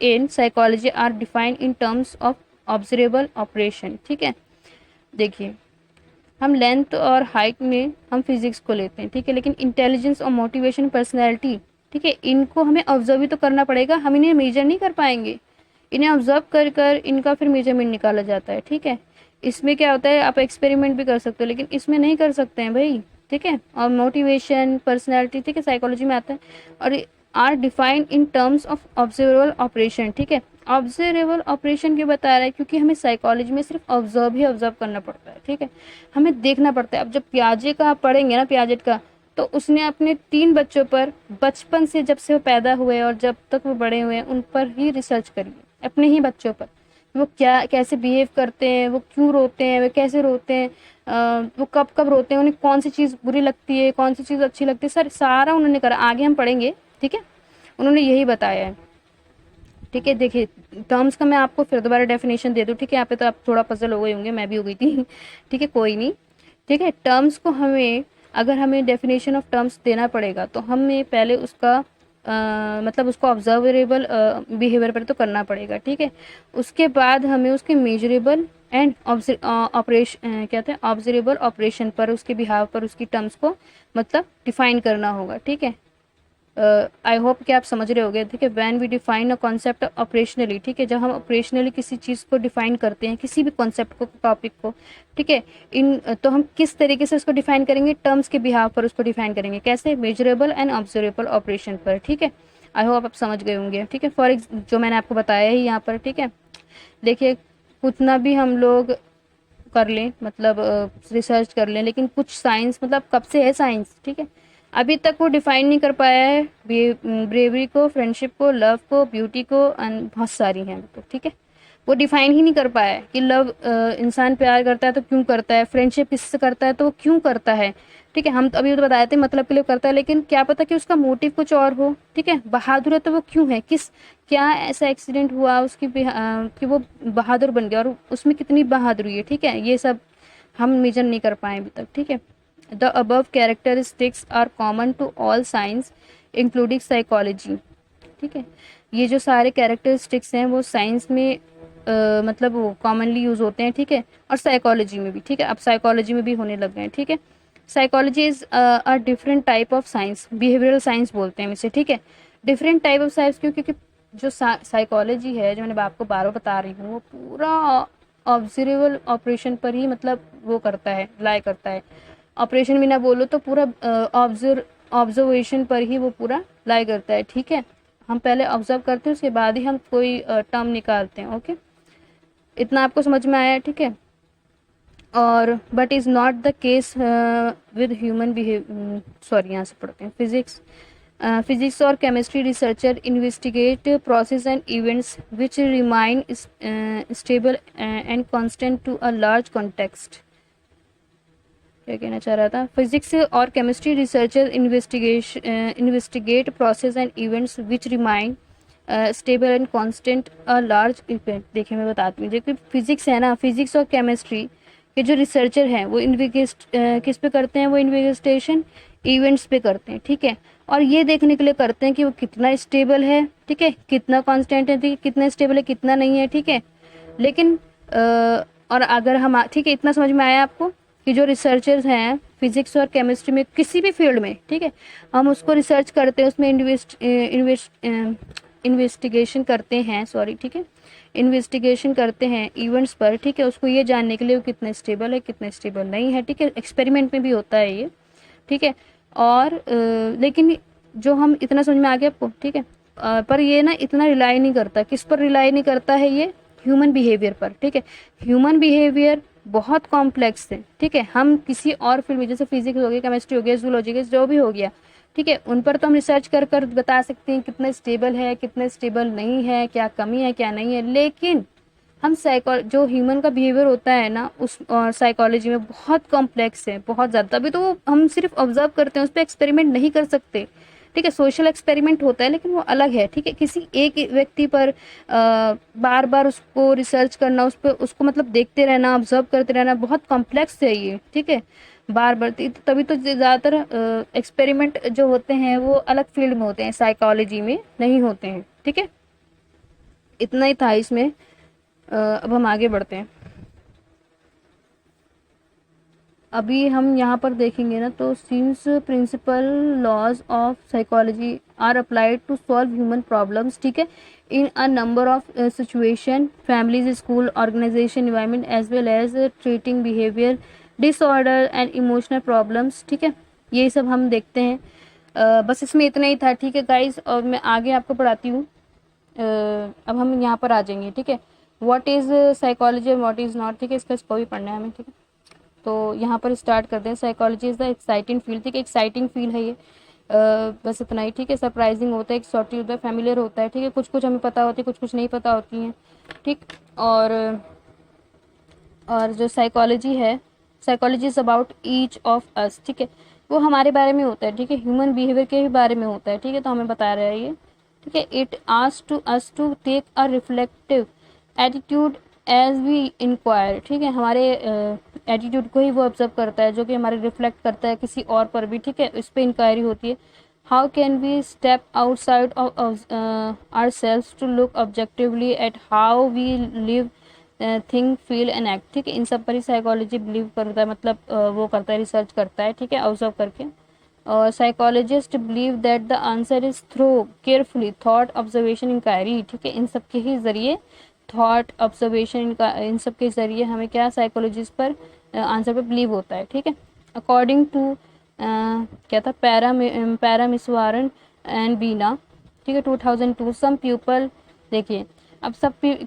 in psychology are defined in terms of observable operation. ठीक है, देखिए हम लेंथ और हाइट में हम फिजिक्स को लेते हैं, ठीक है, लेकिन इंटेलिजेंस और मोटिवेशन पर्सनैलिटी, ठीक है, इनको हमें ऑब्जर्व भी तो करना पड़ेगा, हम इन्हें मेजर नहीं कर पाएंगे। इन्हें ऑब्जर्व कर कर इनका फिर मेजरमेंट निकाला जाता है। ठीक है, इसमें क्या होता है, आप एक्सपेरिमेंट भी कर सकते हो लेकिन इसमें नहीं कर सकते हैं भाई। ठीक है, और मोटिवेशन पर्सनैलिटी, ठीक है, साइकोलॉजी में आता है और are defined in terms of observable operation. ठीक है, ऑब्जर्वेबल ऑपरेशन क्यों बता रहा है, क्योंकि हमें साइकोलॉजी में सिर्फ ऑब्जर्व ही ऑब्जर्व करना पड़ता है। ठीक है, हमें देखना पड़ता है। अब जब पियाजे का आप पढ़ेंगे ना, पियाजेट का, तो उसने अपने 3 बच्चों पर बचपन से, जब से वो पैदा हुए और जब तक वो बड़े हुए उन पर ही रिसर्च करी, अपने ही बच्चों पर। वो क्या कैसे बिहेव करते हैं, वो क्यों रोते हैं, वो कैसे रोते हैं, वो कब कब रोते हैं, उन्हें कौन सी चीज़ बुरी लगती है, कौन सी चीज़ अच्छी लगती है, सर सारा उन्होंने करा। आगे हम पढ़ेंगे, ठीक है, उन्होंने यही बताया है। ठीक है, देखिए टर्म्स का मैं आपको फिर दोबारा डेफिनेशन दे दूँ। ठीक है, यहाँ पे तो आप थोड़ा पजल हो गए होंगे, मैं भी हो गई थी। ठीक है, कोई नहीं। ठीक है, टर्म्स को हमें, अगर हमें डेफिनेशन ऑफ टर्म्स देना पड़ेगा तो हमें पहले उसका मतलब उसको ऑब्जर्वेबल बिहेवियर पर तो करना पड़ेगा। ठीक है, उसके बाद हमें उसके मेजरेबल एंड ऑपरेशन क्या थे ऑब्जर्वेबल ऑपरेशन पर, उसके बिहाव पर उसकी टर्म्स को मतलब डिफाइन करना होगा। ठीक है, आई होप कि आप समझ रहे होगे। ठीक है, when we define a concept operationally, ठीक है, जब हम ऑपरेशनली किसी चीज़ को डिफाइन करते हैं, किसी भी कॉन्सेप्ट को, टॉपिक को, ठीक है, इन तो हम किस तरीके से उसको डिफाइन करेंगे, टर्म्स के बिहाव पर उसको डिफाइन करेंगे, कैसे, मेजरेबल एंड ऑब्जर्वेबल ऑपरेशन पर। ठीक है, आई होप आप समझ गए होंगे। ठीक है, फॉर जो मैंने आपको बताया ही यहाँ पर। ठीक है, देखिए कितना भी हम लोग कर लें, मतलब रिसर्च कर लें, लेकिन कुछ साइंस, मतलब कब से है साइंस, ठीक है, अभी तक वो डिफाइन नहीं कर पाया है ब्रेवरी को, फ्रेंडशिप को, लव को, ब्यूटी को, एंड बहुत सारी हैं तो। ठीक है, वो डिफाइन ही नहीं कर पाया है कि लव, इंसान प्यार करता है तो क्यों करता है, फ्रेंडशिप किससे करता है तो वो क्यों करता है। ठीक है, हम तो अभी तो बताए थे मतलब के लिए करता है, लेकिन क्या पता कि उसका मोटिव कुछ और हो। ठीक है, बहादुर है तो वो क्यों है, किस क्या ऐसा एक्सीडेंट हुआ उसकी कि वो बहादुर बन गया, और उसमें कितनी बहादुरी है। ठीक है, ये सब हम मेजर नहीं कर पाए अभी तक। ठीक है, the above characteristics are common to all science including psychology. ठीक है, ये जो सारे कैरेक्टरिस्टिक्स हैं वो साइंस में मतलब वो कॉमनली यूज होते हैं। ठीक है, और साइकोलॉजी में भी। ठीक है, अब साइकोलॉजी में भी होने लग गए हैं। ठीक है, psychology is a different type of science, behavioural science बोलते हैं इसे। ठीक है, डिफरेंट टाइप ऑफ साइंस क्यों, क्योंकि जो साइकोलॉजी है, जो मैंने आपको बार बता रही हूँ, वो पूरा ऑब्जर्वेबल ऑपरेशन पर ही मतलब वो करता है, रिलाई करता है। ऑपरेशन भी ना बोलो तो पूरा ऑब्जर्वेशन पर ही वो पूरा लाई करता है। ठीक है, हम पहले ऑब्जर्व करते हैं, उसके बाद ही हम कोई टर्म निकालते हैं। ओके, इतना आपको समझ में आया है। ठीक है, और but is not the case with human behave, sorry यहाँ से पढ़ते हैं, फिजिक्स फिजिक्स और chemistry researcher investigate process and events which remain stable and constant to a large context. क्या कहना चाह रहा था, फिजिक्स और chemistry researcher investigate process and events which remain stable and constant a large event. देखिए मैं बताती हूँ, देखिए फिजिक्स है ना, फिजिक्स और केमिस्ट्री के जो रिसर्चर हैं वो किस पे करते हैं, वो इन्वेस्टिगेशन इवेंट्स पे करते हैं। ठीक है, और ये देखने के लिए करते हैं कि वो कितना स्टेबल है, ठीक है, कितना कांस्टेंट है, ठीक है, कितना स्टेबल है, कितना नहीं है। ठीक है, लेकिन और अगर हम, ठीक है, इतना समझ में आया आपको कि जो रिसर्चर्स हैं फिजिक्स और केमिस्ट्री में किसी भी फील्ड में, ठीक है, हम उसको रिसर्च करते हैं, उसमें इन्वेस्टिगेशन करते हैं, सॉरी, ठीक है, इन्वेस्टिगेशन करते हैं इवेंट्स पर। ठीक है, उसको ये जानने के लिए वो कितना स्टेबल है, कितना स्टेबल नहीं है। ठीक है, एक्सपेरिमेंट में भी होता है ये। ठीक है, और लेकिन जो हम, इतना समझ में आ गया आपको। ठीक है, पर ये ना इतना रिलाई नहीं करता, किस पर रिलाई नहीं करता है ये, ह्यूमन बिहेवियर पर। ठीक है, ह्यूमन बिहेवियर बहुत कॉम्प्लेक्स है। ठीक है, हम किसी और फील्ड में, जैसे फिजिक्स हो गया, केमिस्ट्री हो गया, जूलॉजी जो भी हो गया, ठीक है, उन पर तो हम रिसर्च कर कर बता सकते हैं कितना स्टेबल है, कितना स्टेबल नहीं है, क्या कमी है, क्या नहीं है। लेकिन हम जो ह्यूमन का बिहेवियर होता है ना, उस और साइकोलॉजी में बहुत कॉम्प्लेक्स है, बहुत ज़्यादा। तभी तो हम सिर्फ ऑब्जर्व करते हैं, उस पर एक्सपेरिमेंट नहीं कर सकते। ठीक है। सोशल एक्सपेरिमेंट होता है लेकिन वो अलग है, ठीक है। किसी एक व्यक्ति पर बार बार उसको रिसर्च करना, उस पर उसको मतलब देखते रहना, ऑब्जर्व करते रहना, बहुत कॉम्प्लेक्स है ये, ठीक है। बार बार तभी तो ज़्यादातर एक्सपेरिमेंट जो होते हैं वो अलग फील्ड में होते हैं, साइकोलॉजी में नहीं होते हैं, ठीक है। इतना ही था इसमें। अब हम आगे बढ़ते हैं। अभी हम यहाँ पर देखेंगे ना, तो since principle laws of psychology are applied to solve human problems, ठीक है, in a number of situation, families, school, organisation, environment, as well as treating behaviour disorder and emotional problems, ठीक है। ये सब हम देखते हैं। बस इसमें इतना ही था, ठीक है गाइज। और मैं आगे आपको पढ़ाती हूँ। अब हम यहाँ पर आ जाएंगे, ठीक है। व्हाट इज़ साइकोलॉजी और व्हाट इज़ नॉट, ठीक है। इसको भी पढ़ना है हमें, ठीक है। तो यहाँ पर स्टार्ट करते हैं। Psychology is the exciting field, ठीक है। एक्साइटिंग फील्ड है ये। बस इतना ही, ठीक है। सरप्राइजिंग होता है, एक्सॉटिक होता है, फैमिलियर होता है, ठीक है। कुछ कुछ हमें पता होती है, कुछ कुछ नहीं पता होती हैं, ठीक। और जो साइकोलॉजी है, psychology is about each of us, ठीक है। वो हमारे बारे में होता है, ठीक है। ह्यूमन बिहेवियर के भी बारे में होता है, ठीक है। तो हमें बता रहा है ये, ठीक है। It asks to us to take a reflective attitude as we inquire, ठीक है। हमारे एटीट्यूड को ही वो ऑब्जर्व करता है, जो कि हमारे रिफ्लेक्ट करता है किसी और पर भी, ठीक है। इस पर इंक्वायरी होती है। How can we step outside of our self to look objectively at how we live, think, feel and act, ठीक है। इन सब पर ही साइकोलॉजी बिलीव करता है, मतलब वो करता है, रिसर्च करता है, ठीक है, ऑब्जर्व करके। और psychologist believe that the answer is through carefully thought observation inquiry, ठीक है। इन सब के ही जरिए, थॉट ऑब्जर्वेशन, इन सब के जरिए हमें क्या, साइकोलॉजिस्ट पर आंसर पर बिलीव होता है, ठीक है। अकॉर्डिंग टू क्या था, पैरामिसवारन एंड बीना, ठीक है, 2002 सम पीपल, देखिए अब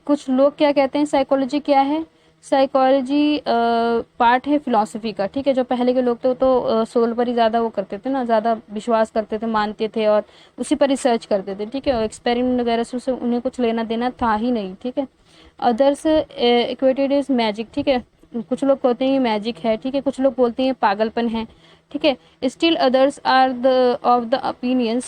कुछ लोग क्या कहते हैं, साइकोलॉजी क्या है। साइकोलॉजी पार्ट है फिलॉसफी का, ठीक है। जो पहले के लोग थे वो तो सोल पर ही ज़्यादा वो करते थे ना, ज़्यादा विश्वास करते थे, मानते थे और उसी पर रिसर्च करते थे, ठीक है। और एक्सपेरिमेंट वगैरह से उन्हें कुछ लेना देना था ही नहीं, ठीक है। अदर्स इक्वेटेड इज मैजिक, ठीक है। कुछ लोग कहते हैं ये मैजिक है, ठीक है। कुछ लोग बोलते हैं पागलपन है, ठीक है। Still others are the of the opinion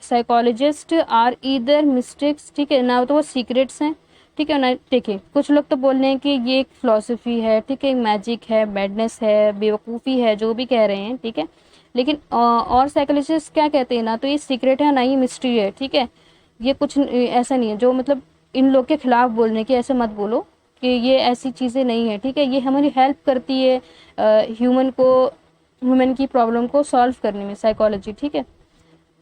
psychologist are either mistakes, ठीक है, ना तो वो सीक्रेट्स हैं, ठीक है ना। देखिए कुछ लोग तो बोल रहे हैं कि ये एक फिलॉसफी है, ठीक है, मैजिक है, मैडनेस है, बेवकूफ़ी है, जो भी कह रहे हैं, ठीक है। लेकिन और साइकोलॉजिस्ट क्या कहते हैं, ना तो ये सीक्रेट है ना ही मिस्ट्री है, ठीक है। ये कुछ ऐसा नहीं है जो मतलब इन लोग के खिलाफ बोलने की, ऐसे मत बोलो कि ये ऐसी चीज़ें नहीं है, ठीक है। ये हमारी हेल्प करती है ह्यूमन की प्रॉब्लम को सॉल्व करने में, साइकोलॉजी, ठीक है।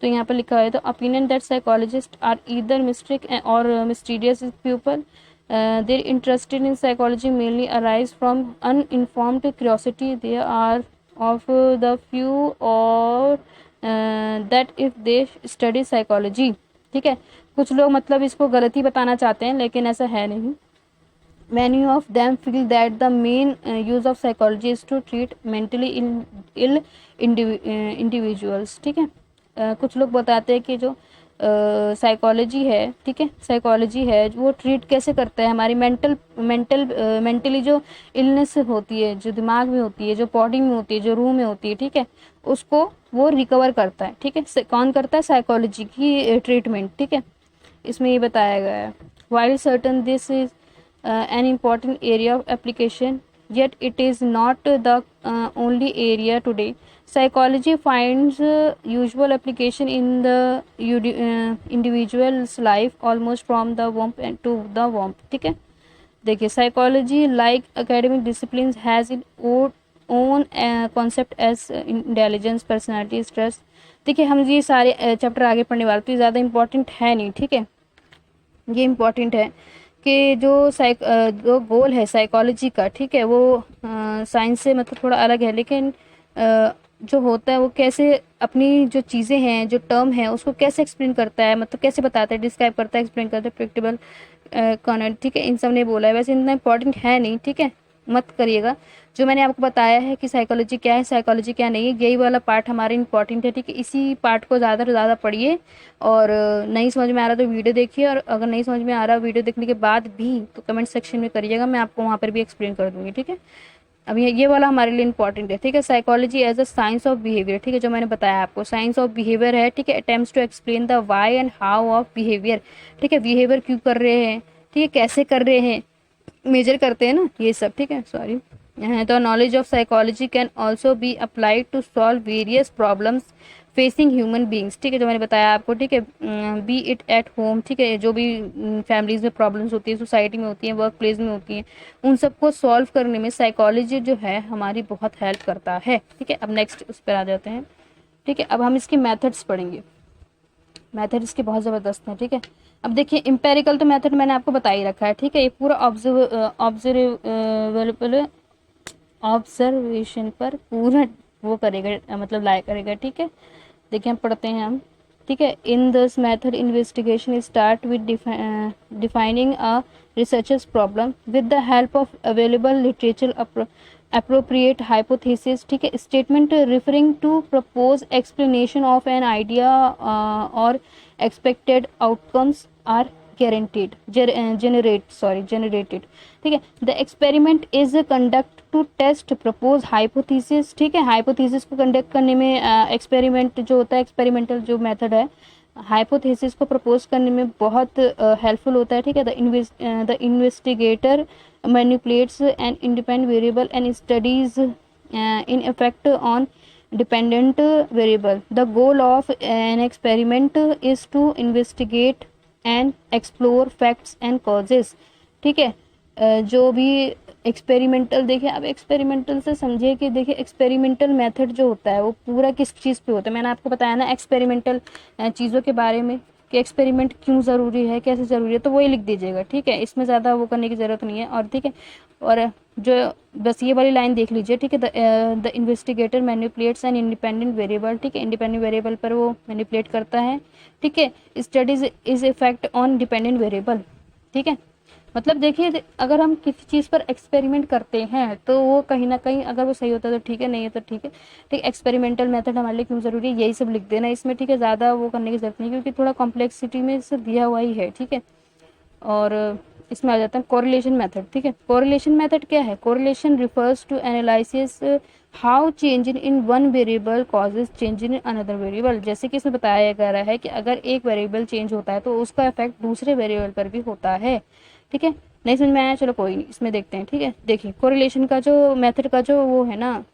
तो यहाँ पर लिखा है, तो opinion that psychologists are either mistake और mysterious people, their interested in psychology mainly arise from uninformed curiosity, they are of the few और that if they study psychology, ठीक है। कुछ लोग मतलब इसको गलत ही बताना चाहते हैं, लेकिन ऐसा है नहीं। Many of them feel that the main use of psychology is to treat mentally ill individuals, ठीक है। कुछ लोग बताते हैं कि जो साइकोलॉजी है, ठीक है, साइकोलॉजी है वो ट्रीट कैसे करता है हमारी मेंटली जो इलनेस होती है, जो दिमाग में होती है, जो बॉडी में होती है, जो रूह में होती है, ठीक है, उसको वो रिकवर करता है, ठीक है। कौन करता है, साइकोलॉजी की ट्रीटमेंट, ठीक है। इसमें ये बताया गया है। While certain this is an important area of application, yet it is not the only area today. Psychology finds usual application in the individual's life almost from the womb to the womb, ठीक है। देखिए psychology like academic discipline has in own concept as intelligence, personality, stress. देखिए हम ये सारे chapter आगे पढ़ने वाले, तो ये ज़्यादा इंपॉर्टेंट है नहीं, ठीक है। ये इम्पॉर्टेंट है कि जो गोल है साइकोलॉजी का, ठीक है, वो साइंस से मतलब थोड़ा अलग है, लेकिन जो होता है वो कैसे अपनी जो चीज़ें हैं, जो टर्म है, उसको कैसे एक्सप्लेन करता है, मतलब कैसे बताता है, डिस्क्राइब करता है, एक्सप्लेन करता है, प्रेडिक्टेबल कॉन्सेप्ट, ठीक है। इन सब ने बोला है, वैसे इतना इंपॉर्टेंट है नहीं, ठीक है, मत करिएगा। जो मैंने आपको बताया है कि साइकोलॉजी क्या है, साइकोलॉजी क्या नहीं है, यही वाला पार्ट हमारा इंपॉर्टेंट है, ठीक है। इसी पार्ट को ज़्यादा से ज़्यादा पढ़िए, और नहीं समझ में आ रहा तो वीडियो देखिए, और अगर नहीं समझ में आ रहा वीडियो देखने के बाद भी तो कमेंट सेक्शन में करिएगा, मैं आपको वहाँ पर भी एक्सप्लेन कर दूँगी, ठीक है। अब ये वाला हमारे लिए इंपॉर्टेंट है, ठीक है। Psychology as a science of behaviour, ठीक है, जो मैंने बताया आपको साइंस ऑफ बिहेवियर है, ठीक है। Attempts to explain the why and how of behaviour, ठीक है। बिहेवियर क्यों कर रहे हैं, ठीक है, कैसे कर रहे हैं, मेजर करते हैं ना ये सब, ठीक है। सॉरी। तो knowledge of psychology can also be applied to solve various problems facing human beings, ठीक है, जो मैंने बताया आपको, ठीक है। बी इट एट होम, ठीक है, जो भी फैमिलीज में प्रॉब्लम्स होती है, सोसाइटी में होती है, वर्क प्लेस में होती हैं, उन सबको सॉल्व करने में साइकोलॉजी जो है हमारी बहुत हेल्प करता है, ठीक है। अब नेक्स्ट उस पर आ जाते हैं, ठीक है। अब हम इसके मेथड्स पढ़ेंगे। मेथड इसके बहुत ज़बरदस्त हैं, ठीक है। अब देखिए इम्पेरिकल तो मेथड मैंने आपको बता ही रखा है, ठीक है। ये पूरा ऑब्जर्वेशन पर पूरा वो करेगा, मतलब लाया करेगा, ठीक है। देखिए हम पढ़ते हैं हम, ठीक है। In this method investigation start with defining a researchers problem with the help of available literature appropriate hypothesis, ठीक है। Statement referring to propose explanation of an idea और एक्सपेक्टेड आउटकम्स आर generated, ठीक है। The experiment is conduct to test propose hypothesis, ठीक है। Hypothesis को conduct करने में एक्सपेरिमेंट जो होता है, एक्सपेरिमेंटल जो मेथड है, हाइपोथेसिस को प्रपोज करने में बहुत हेल्पफुल होता है, ठीक है। The investigator manipulates an independent variable and studies in effect on dependent variable. The goal of an experiment is to investigate and explore facts and causes, ठीक है। जो भी एक्सपेरिमेंटल, देखिए अब एक्सपेरिमेंटल से समझिए कि देखिए एक्सपेरिमेंटल मेथड जो होता है वो पूरा किस चीज़ पे होता है। मैंने आपको बताया ना एक्सपेरिमेंटल चीज़ों के बारे में कि एक्सपेरिमेंट क्यों ज़रूरी है, कैसे ज़रूरी है, तो वही लिख दीजिएगा, ठीक है। इसमें ज़्यादा वो करने की ज़रूरत नहीं है, और ठीक है। और जो बस ये वाली लाइन देख लीजिए, ठीक है। The investigator manipulates an independent variable, ठीक है। इंडिपेंडेंट वेरिएबल पर वो मैनिपुलेट करता है, ठीक है। Studies is effect on dependent variable, ठीक है। मतलब देखिए अगर हम किसी चीज़ पर एक्सपेरिमेंट करते हैं तो वो कहीं ना कहीं अगर वो सही होता है तो ठीक है, नहीं है तो ठीक है, ठीक। एक्सपेरिमेंटल मेथड हमारे लिए क्यों ज़रूरी है, यही सब लिख देना इसमें, ठीक है। ज़्यादा वो करने की ज़रूरत नहीं, क्योंकि थोड़ा कॉम्प्लेक्सिटी में से दिया हुआ ही है, ठीक है। और इसमें आ जाता है कोरिलेशन मेथड, ठीक है। कोरिलेशन मेथड क्या है? Correlation refers to analysis how change in one variable causes change in another variable. जैसे कि इसमें बताया जा रहा है कि अगर एक वेरिएबल चेंज होता है तो उसका इफेक्ट दूसरे वेरिएबल पर भी होता है, ठीक है। नहीं समझ में आया, चलो कोई नहीं, इसमें देखते हैं, ठीक है। देखिए कोरिलेशन का जो मेथड का जो वो है ना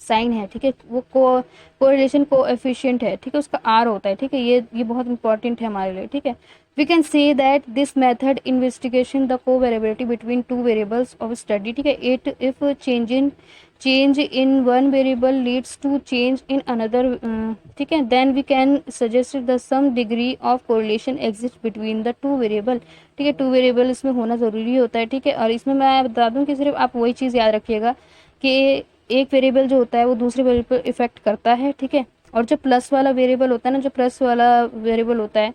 साइन है, ठीक है, वो कोरिलेशन कोएफिशिएंट है, ठीक है, उसका आर होता है, ठीक है। ये बहुत इंपॉर्टेंट है हमारे लिए, ठीक है। We can say that this method investigation the covariability between two variables of study, ठीक है। It if change in one variable leads to change in another, ठीक है, then we can suggest the some degree of correlation exist between the two variable, ठीक है। Two variable इसमें होना ज़रूरी होता है, ठीक है। और इसमें मैं बता दूं कि सिर्फ आप वही चीज़ याद रखिएगा कि एक वेरिएबल जो होता है वो दूसरे वेरिएबल पर इफेक्ट करता है, ठीक है। और जो प्लस वाला वेरिएबल होता है ना, जो प्लस वाला वेरिएबल होता है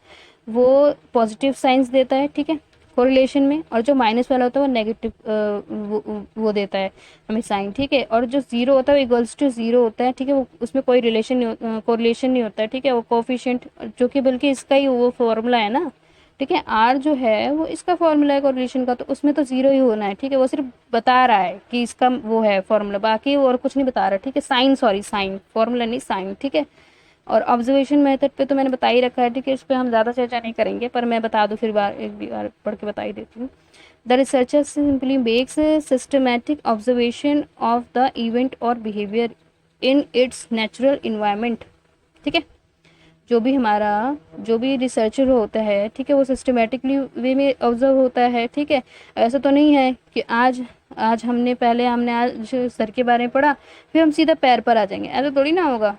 वो पॉजिटिव साइंस देता है, ठीक है, कोरिलेशन में। और जो माइनस वाला होता है वो नेगेटिव वो देता है हमें साइन, ठीक है। और जो जीरो होता है वो इक्वल्स टू जीरो होता है, ठीक है। वो उसमें कोई रिलेशन नहीं, कोरिलेशन नहीं होता है, ठीक है। वो कोफिशिएंट जो कि बल्कि इसका ही वो फॉर्मूला है ना, ठीक है। आर जो है वो इसका फॉर्मूला है कोरिलेशन का, तो उसमें तो जीरो ही होना है, ठीक है। वो सिर्फ बता रहा है कि इसका वो है फॉर्मूला, बाकी और कुछ नहीं बता रहा, ठीक है। साइन, सॉरी साइन, फॉर्मूला नहीं साइन, ठीक है। और ऑब्जर्वेशन मेथड पे तो मैंने बता ही रखा है, ठीक है। इस पर हम ज़्यादा चर्चा नहीं करेंगे, पर मैं बता दूं फिर एक बार पढ़ के बता ही देती हूँ। The researcher simply makes systematic observation of the event और behaviour in its natural environment, ठीक है। जो भी रिसर्चर होता है, ठीक है, वो सिस्टमेटिकली वे में ऑब्जर्व होता है, ठीक है। ऐसा तो नहीं है कि आज हमने आज सर के बारे में पढ़ा फिर हम सीधा पैर पर आ जाएंगे, ऐसा थोड़ी ना होगा,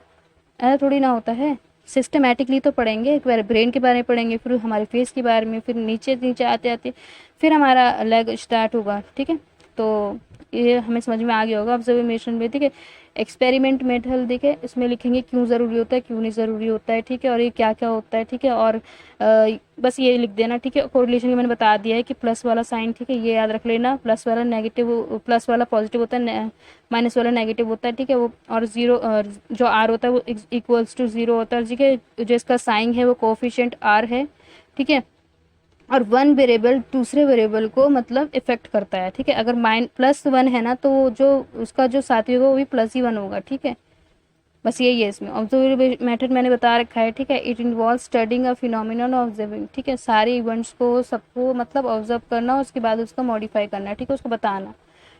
ऐसा थोड़ी ना होता है। सिस्टमेटिकली तो पढ़ेंगे, एक बार ब्रेन के बारे में पढ़ेंगे, फिर हमारे फेस के बारे में, फिर नीचे नीचे आते आते फिर हमारा लेग स्टार्ट होगा, ठीक है। तो ये हमें समझ में आ गया होगा ऑब्जर्वेशन में, ठीक है। एक्सपेरिमेंट मेथड देखे इसमें लिखेंगे क्यों ज़रूरी होता है, क्यों नहीं ज़रूरी होता है, ठीक है। और ये क्या क्या होता है, ठीक है। और बस ये लिख देना, ठीक है। कोरिलेशन में मैंने बता दिया है कि प्लस वाला साइन, ठीक है, ये याद रख लेना, प्लस वाला नेगेटिव, प्लस वाला पॉजिटिव होता है, माइनस वाला नेगेटिव होता है, ठीक है। वो और जीरो जो आर होता है वो इक्वल्स टू जीरो होता है, ठीक है। जो इसका साइन है वो कोफिशिएंट आर है, ठीक है। और वन वेरिएबल दूसरे वेरिएबल को मतलब इफेक्ट करता है, ठीक है। अगर +1 है ना तो जो उसका जो साथी होगा वो भी +1 होगा, ठीक है। बस यही है इसमें। ऑब्जर्वेशन मेथड मैंने बता रखा है, ठीक है। It involve studying a phenomenon observing, ठीक है। सारे इवेंट्स को सबको मतलब ऑब्जर्व करना, उसके बाद उसको मॉडिफाई करना, ठीक है, उसको बताना,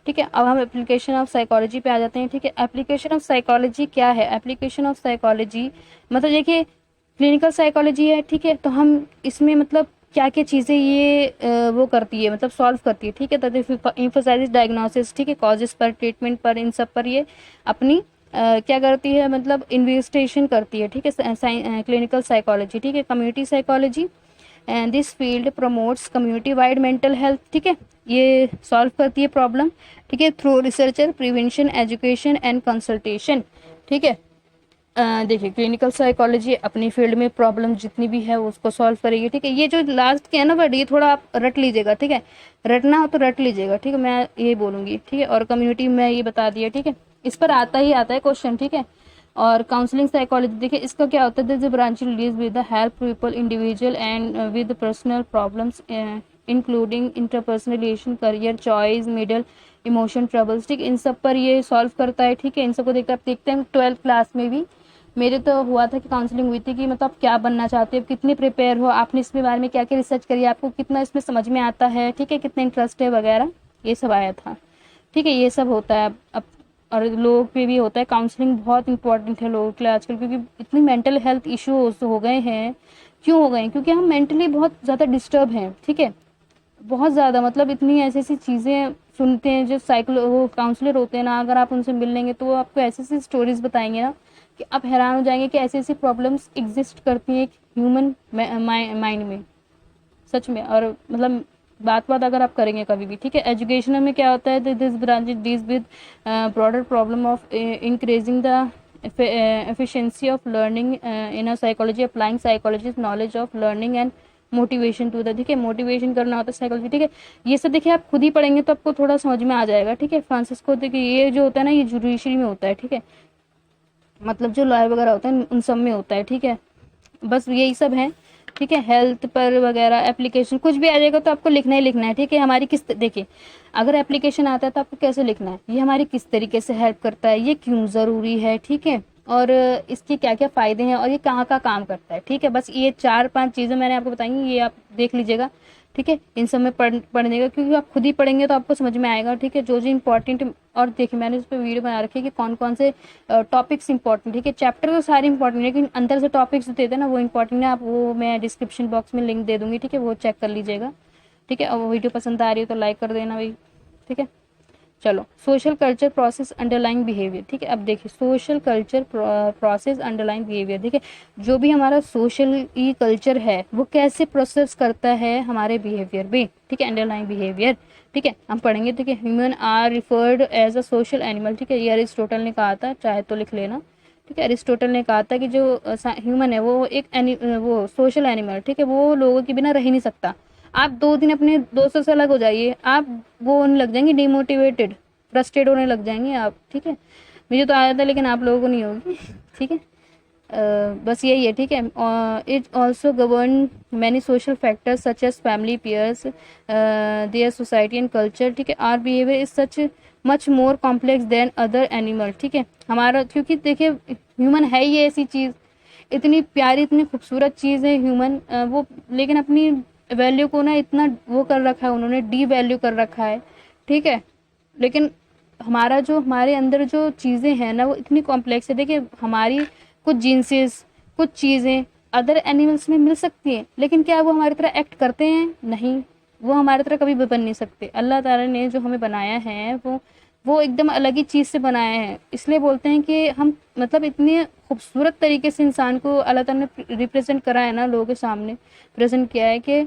ठीक है। अब हम एप्लीकेशन ऑफ साइकोलॉजी पे आ जाते हैं, ठीक है। एप्लीकेशन ऑफ साइकोलॉजी क्या है? एप्लीकेशन ऑफ साइकोलॉजी मतलब देखिए क्लिनिकल साइकोलॉजी है, ठीक है। तो हम इसमें मतलब क्या क्या चीज़ें ये वो करती है, मतलब सॉल्व करती है, ठीक है। तो इम्फोसाइज डायग्नोसिस, ठीक है, कॉजेस पर, ट्रीटमेंट पर, इन सब पर ये अपनी क्या करती है, मतलब इन्वेस्टिगेशन करती है, ठीक है। क्लिनिकल साइकोलॉजी, ठीक है। Community psychology and this field promotes community wide mental health, ठीक है। ये सॉल्व करती है प्रॉब्लम, ठीक है, through researcher prevention education and consultation, ठीक है। देखिए क्लिनिकल साइकोलॉजी अपनी फील्ड में प्रॉब्लम जितनी भी है उसको सॉल्व करेगी, ठीक है। ये जो लास्ट के है ना वर्ड, ये थोड़ा आप रट लीजिएगा, ठीक है। रटना हो तो रट लीजिएगा, ठीक है, मैं ये बोलूंगी, ठीक है। और कम्युनिटी में ये बता दिया, ठीक है। इस पर आता ही आता है क्वेश्चन, ठीक है। और काउंसलिंग साइकोलॉजी देखिए इसका क्या होता है, this branch deals with the help people individual and with personal problems including interpersonal relation, career choice, middle, emotion troubles, ठीक है। इन सब पर ये सॉल्व करता है, ठीक है। इन सबको देखते आप देखते हैं 12th क्लास में भी मेरे तो हुआ था कि काउंसलिंग हुई थी कि मतलब आप क्या बनना चाहते हो, कितने प्रिपेयर हो, आपने इसमें बारे में क्या क्या रिसर्च करी, आपको कितना इसमें समझ में आता है, ठीक है, कितना इंटरेस्ट है वगैरह, ये सब आया था, ठीक है। ये सब होता है अब। और लोग पे भी होता है, काउंसलिंग बहुत इंपॉर्टेंट है लोगों के लिए आजकल, क्योंकि इतनी मेंटल हेल्थ इशू हो गए हैं। क्यों हो गए हैं? क्योंकि हम मेंटली बहुत ज़्यादा डिस्टर्ब हैं, ठीक है, बहुत ज़्यादा। मतलब इतनी ऐसी ऐसी चीज़ें सुनते हैं जो वो काउंसलर होते हैं ना, अगर आप उनसे मिल लेंगे तो वो आपको ऐसी ऐसी स्टोरीज बताएंगे ना कि आप हैरान हो जाएंगे कि ऐसी ऐसी प्रॉब्लम्स एग्जिस्ट करती हैं एक ह्यूमन माइंड में, सच में। और मतलब बात अगर आप करेंगे कभी भी, ठीक है। एजुकेशन में क्या होता है, this branch deals with broader problem of increasing the efficiency of learning in a psychology, applying psychology's knowledge of learning and motivation to the, ठीक है। मोटिवेशन करना होता है साइकोलॉजी, ठीक है। ये सब देखिए आप खुद ही पढ़ेंगे तो आपको थोड़ा समझ में आ जाएगा, ठीक है। फ्रांसिस्को देखिए ये जो होता है ना ये जुडिशरी में होता है, ठीक है, मतलब जो लॉयर वगैरह होते हैं उन सब में होता है, ठीक है। बस यही सब है, ठीक है। हेल्थ पर वगैरह एप्लीकेशन कुछ भी आ जाएगा तो आपको लिखना ही लिखना है, ठीक है। हमारी किस देखिए अगर एप्लीकेशन आता है तो आपको कैसे लिखना है, ये हमारी किस तरीके से हेल्प करता है, ये क्यों ज़रूरी है, ठीक है, और इसके क्या क्या फ़ायदे हैं और ये कहाँ का काम करता है, ठीक है। बस ये 4-5 चीज़ें मैंने आपको बताई, ये आप देख लीजिएगा, ठीक है। इन सब में पढ़ने का, क्योंकि आप खुद ही पढ़ेंगे तो आपको समझ में आएगा, ठीक है, जो जो इंपॉर्टेंट। और देखिए मैंने इस पर वीडियो बना रखी है कि कौन कौन से टॉपिक्स इंपॉर्टेंट, ठीक है। चैप्टर तो सारे इंपॉर्टेंट है लेकिन अंदर से टॉपिक्स देते हैं ना वो इंपॉर्टेंट है, आप वो मैं डिस्क्रिप्शन बॉक्स में लिंक दे दूंगी, ठीक है, वो चेक कर लीजिएगा, ठीक है। और वो वीडियो पसंद आ रही है तो लाइक कर देना भाई, ठीक है। चलो social culture process underlying behaviour, ठीक है। अब देखिए social culture process underlying behaviour, ठीक है, जो भी हमारा सोशल ई कल्चर है वो कैसे प्रोसेस करता है हमारे बिहेवियर में, ठीक है, अंडरलाइंग बिहेवियर, ठीक है, हम पढ़ेंगे, ठीक है। Human are referred as a social animal, ठीक है, ये अरिस्टोटल ने कहा था, चाहे तो लिख लेना, ठीक है। अरिस्टोटल ने कहा था कि जो ह्यूमन है वो एक वो सोशल एनिमल, ठीक है, वो लोगों के बिना रह ही नहीं सकता। आप 2 दिन अपने दोस्तों से अलग हो जाइए, आप वो होने लग जाएंगे डिमोटिवेटेड, फ्रस्ट्रेट होने लग जाएंगे आप, ठीक है। मुझे तो आया था लेकिन आप लोगों को नहीं होगी, ठीक है। बस यही है, ठीक है। It also govern many social factors such as family, peers, their society and culture, ठीक है। Our behaviour is such much more complex than other animal, ठीक है। हमारा क्योंकि देखिए ह्यूमन है ही ऐसी चीज़, इतनी प्यारी इतनी खूबसूरत चीज़ है ह्यूमन, वो लेकिन अपनी वैल्यू को ना इतना वो कर रखा है उन्होंने, डी वैल्यू कर रखा है, ठीक है। लेकिन हमारा जो हमारे अंदर जो चीज़ें हैं ना वो इतनी कॉम्प्लेक्स है। देखिए हमारी कुछ जीन्सेस, कुछ चीज़ें अदर एनिमल्स में मिल सकती हैं, लेकिन क्या वो हमारी तरह एक्ट करते हैं? नहीं, वो हमारी तरह कभी भी बन नहीं सकते। अल्लाह ताला ने जो हमें बनाया है वो एकदम अलग ही चीज़ से बनाया है। इसलिए बोलते हैं कि हम मतलब इतने खूबसूरत तरीके से इंसान को अल्लाह ताला ने रिप्रेजेंट करा है ना, लोगों के सामने प्रेजेंट किया है कि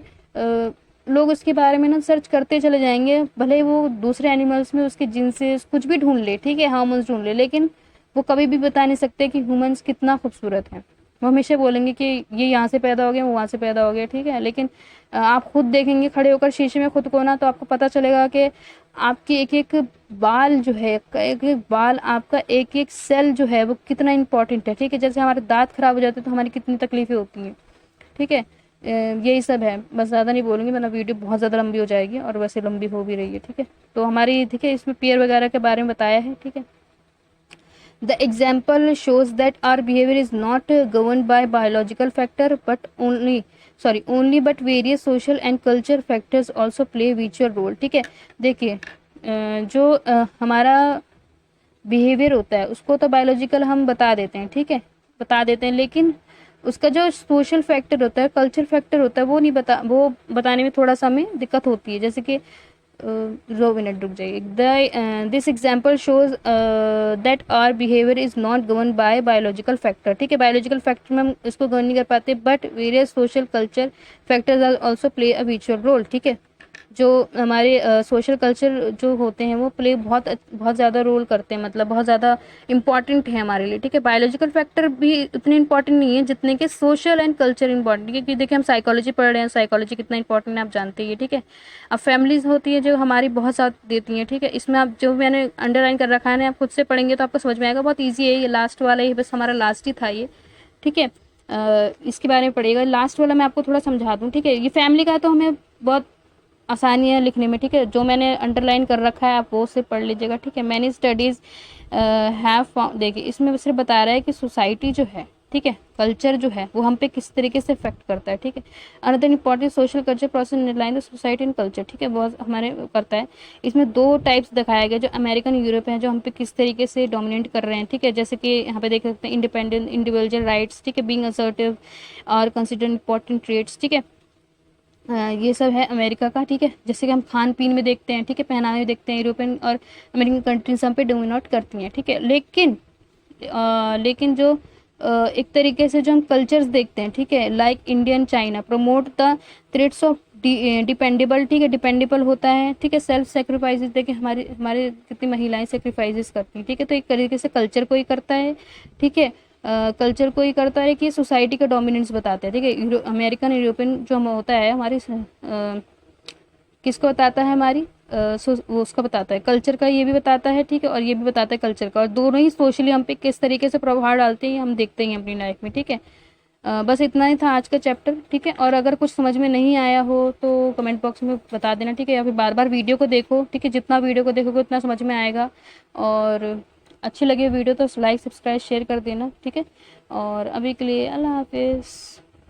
लोग उसके बारे में ना सर्च करते चले जाएंगे, भले वो दूसरे एनिमल्स में उसके जिनसे कुछ भी ढूंढ ले, ठीक है, हार्मोन्स ढूंढ ले, लेकिन वो कभी भी बता नहीं सकते कि ह्यूमंस कितना खूबसूरत है। वो हमेशा बोलेंगे कि ये यहाँ से पैदा हो गया, वो वहाँ से पैदा हो गया, ठीक है। लेकिन आप खुद देखेंगे खड़े होकर शीशे में खुद को ना तो आपको पता चलेगा कि आपकी एक एक बाल जो है, एक एक बाल, आपका एक एक सेल जो है वो कितना इंपॉर्टेंट है, ठीक है। जैसे हमारे दांत खराब हो जाते हैं तो हमारी कितनी तकलीफें होती हैं, ठीक है। यही सब है, बस ज़्यादा नहीं बोलूँगी वरना वीडियो बहुत ज़्यादा लंबी हो जाएगी, और वैसे लंबी हो भी रही है, ठीक है। तो हमारी, ठीक है, इसमें पेयर वगैरह के बारे में बताया है, ठीक है। The example shows that our behavior is not governed by biological factor but only but various social and culture factors also play vital role, ठीक है। देखिए जो हमारा बिहेवियर होता है उसको तो बायोलॉजिकल हम बता देते हैं, ठीक है, बता देते हैं, लेकिन उसका जो सोशल फैक्टर होता है, कल्चर फैक्टर होता है, वो बताने में थोड़ा सा हमें दिक्कत होती है। जैसे कि 2 मिनट रुक जाइए। This example shows that our behaviour is not govern by biological factor, ठीक है। बायोलॉजिकल फैक्टर में हम इसको गवर्न नहीं कर पाते, but various social culture factors are also play a विचुअल रोल, ठीक है। जो हमारे सोशल कल्चर जो होते हैं वो प्ले बहुत बहुत ज़्यादा रोल करते हैं, मतलब बहुत ज़्यादा इंपॉर्टेंट है हमारे लिए, ठीक है। बायोलॉजिकल फैक्टर भी उतने इंपॉर्टेंट नहीं है जितने कि सोशल एंड कल्चर इंपॉर्टेंट है, क्योंकि देखिए हम साइकोलॉजी पढ़ रहे हैं, साइकोलॉजी कितना इंपॉर्टेंट है आप जानते ही, ठीक है। अब फैमिलीज होती है जो हमारी बहुत साथ देती हैं, ठीक है। इसमें आप जो मैंने अंडरलाइन कर रखा है ना, आप खुद से पढ़ेंगे तो आपको समझ में आएगा, बहुत ईजी है, ये लास्ट वाला ही, बस हमारा लास्ट ही था ये, ठीक है। इसके बारे में पढ़िएगा, लास्ट वाला मैं आपको थोड़ा समझा दूँ, ठीक है। ये फैमिली का है तो हमें बहुत आसानी है लिखने में, ठीक है। जो मैंने अंडरलाइन कर रखा है आप वो से पढ़ लीजिएगा, ठीक है। मैनी स्टडीज हैव फाउंड, देखिए इसमें सिर्फ बता रहा है कि सोसाइटी जो है, ठीक है, कल्चर जो है वो हम पे किस तरीके से इफेक्ट करता है, ठीक है। Another important social culture process underline the society and culture, ठीक है, बहुत हमारे करता है। इसमें 2 टाइप्स दिखाया गया, जो अमेरिकन यूरोप है, जो हम पे किस तरीके से डोमिनेट कर रहे हैं, ठीक है। जैसे कि यहाँ पे देख सकते हैं इंडिपेंडेंट इंडिविजुअल राइट्स, ठीक है, बीइंग असर्टिव और कंसिडर इंपॉर्टेंट ट्रेट्स, ठीक है। ये सब है अमेरिका का, ठीक है। जैसे कि हम खान पीन में देखते हैं, ठीक है, पहनावे में देखते हैं, यूरोपियन और अमेरिकन कंट्रीज हम पे डोमिनेट करती हैं, ठीक है। लेकिन जो एक तरीके से जो हम कल्चर्स देखते हैं, ठीक है, like Indian China promote the threads of dependable, ठीक है, डिपेंडेबल होता है, ठीक है। सेल्फ सेक्रीफाइसेस, देखिए हमारे हमारे कितनी महिलाएं सेक्रीफाइसेस करती हैं, ठीक है। तो एक तरीके से कल्चर को ही करता है, ठीक है, कल्चर को ही करता है कि सोसाइटी का डोमिनेंस बताते हैं, ठीक है। अमेरिकन यूरोपियन जो हम होता है हमारी किसको बताता है, हमारी वो उसका बताता है, कल्चर का ये भी बताता है, ठीक है, और ये भी बताता है कल्चर का, और दोनों ही सोशली हम पे किस तरीके से प्रभाव डालते हैं हम देखते हैं अपनी लाइफ में, ठीक है। बस इतना ही था आज का चैप्टर, ठीक है। और अगर कुछ समझ में नहीं आया हो तो कमेंट बॉक्स में बता देना, ठीक है, या फिर बार बार वीडियो को देखो, ठीक है, जितना वीडियो को देखोगे उतना समझ में आएगा। और अच्छी लगी वीडियो तो लाइक सब्सक्राइब शेयर कर देना, ठीक है। और अभी के लिए अल्लाह हाफिज़।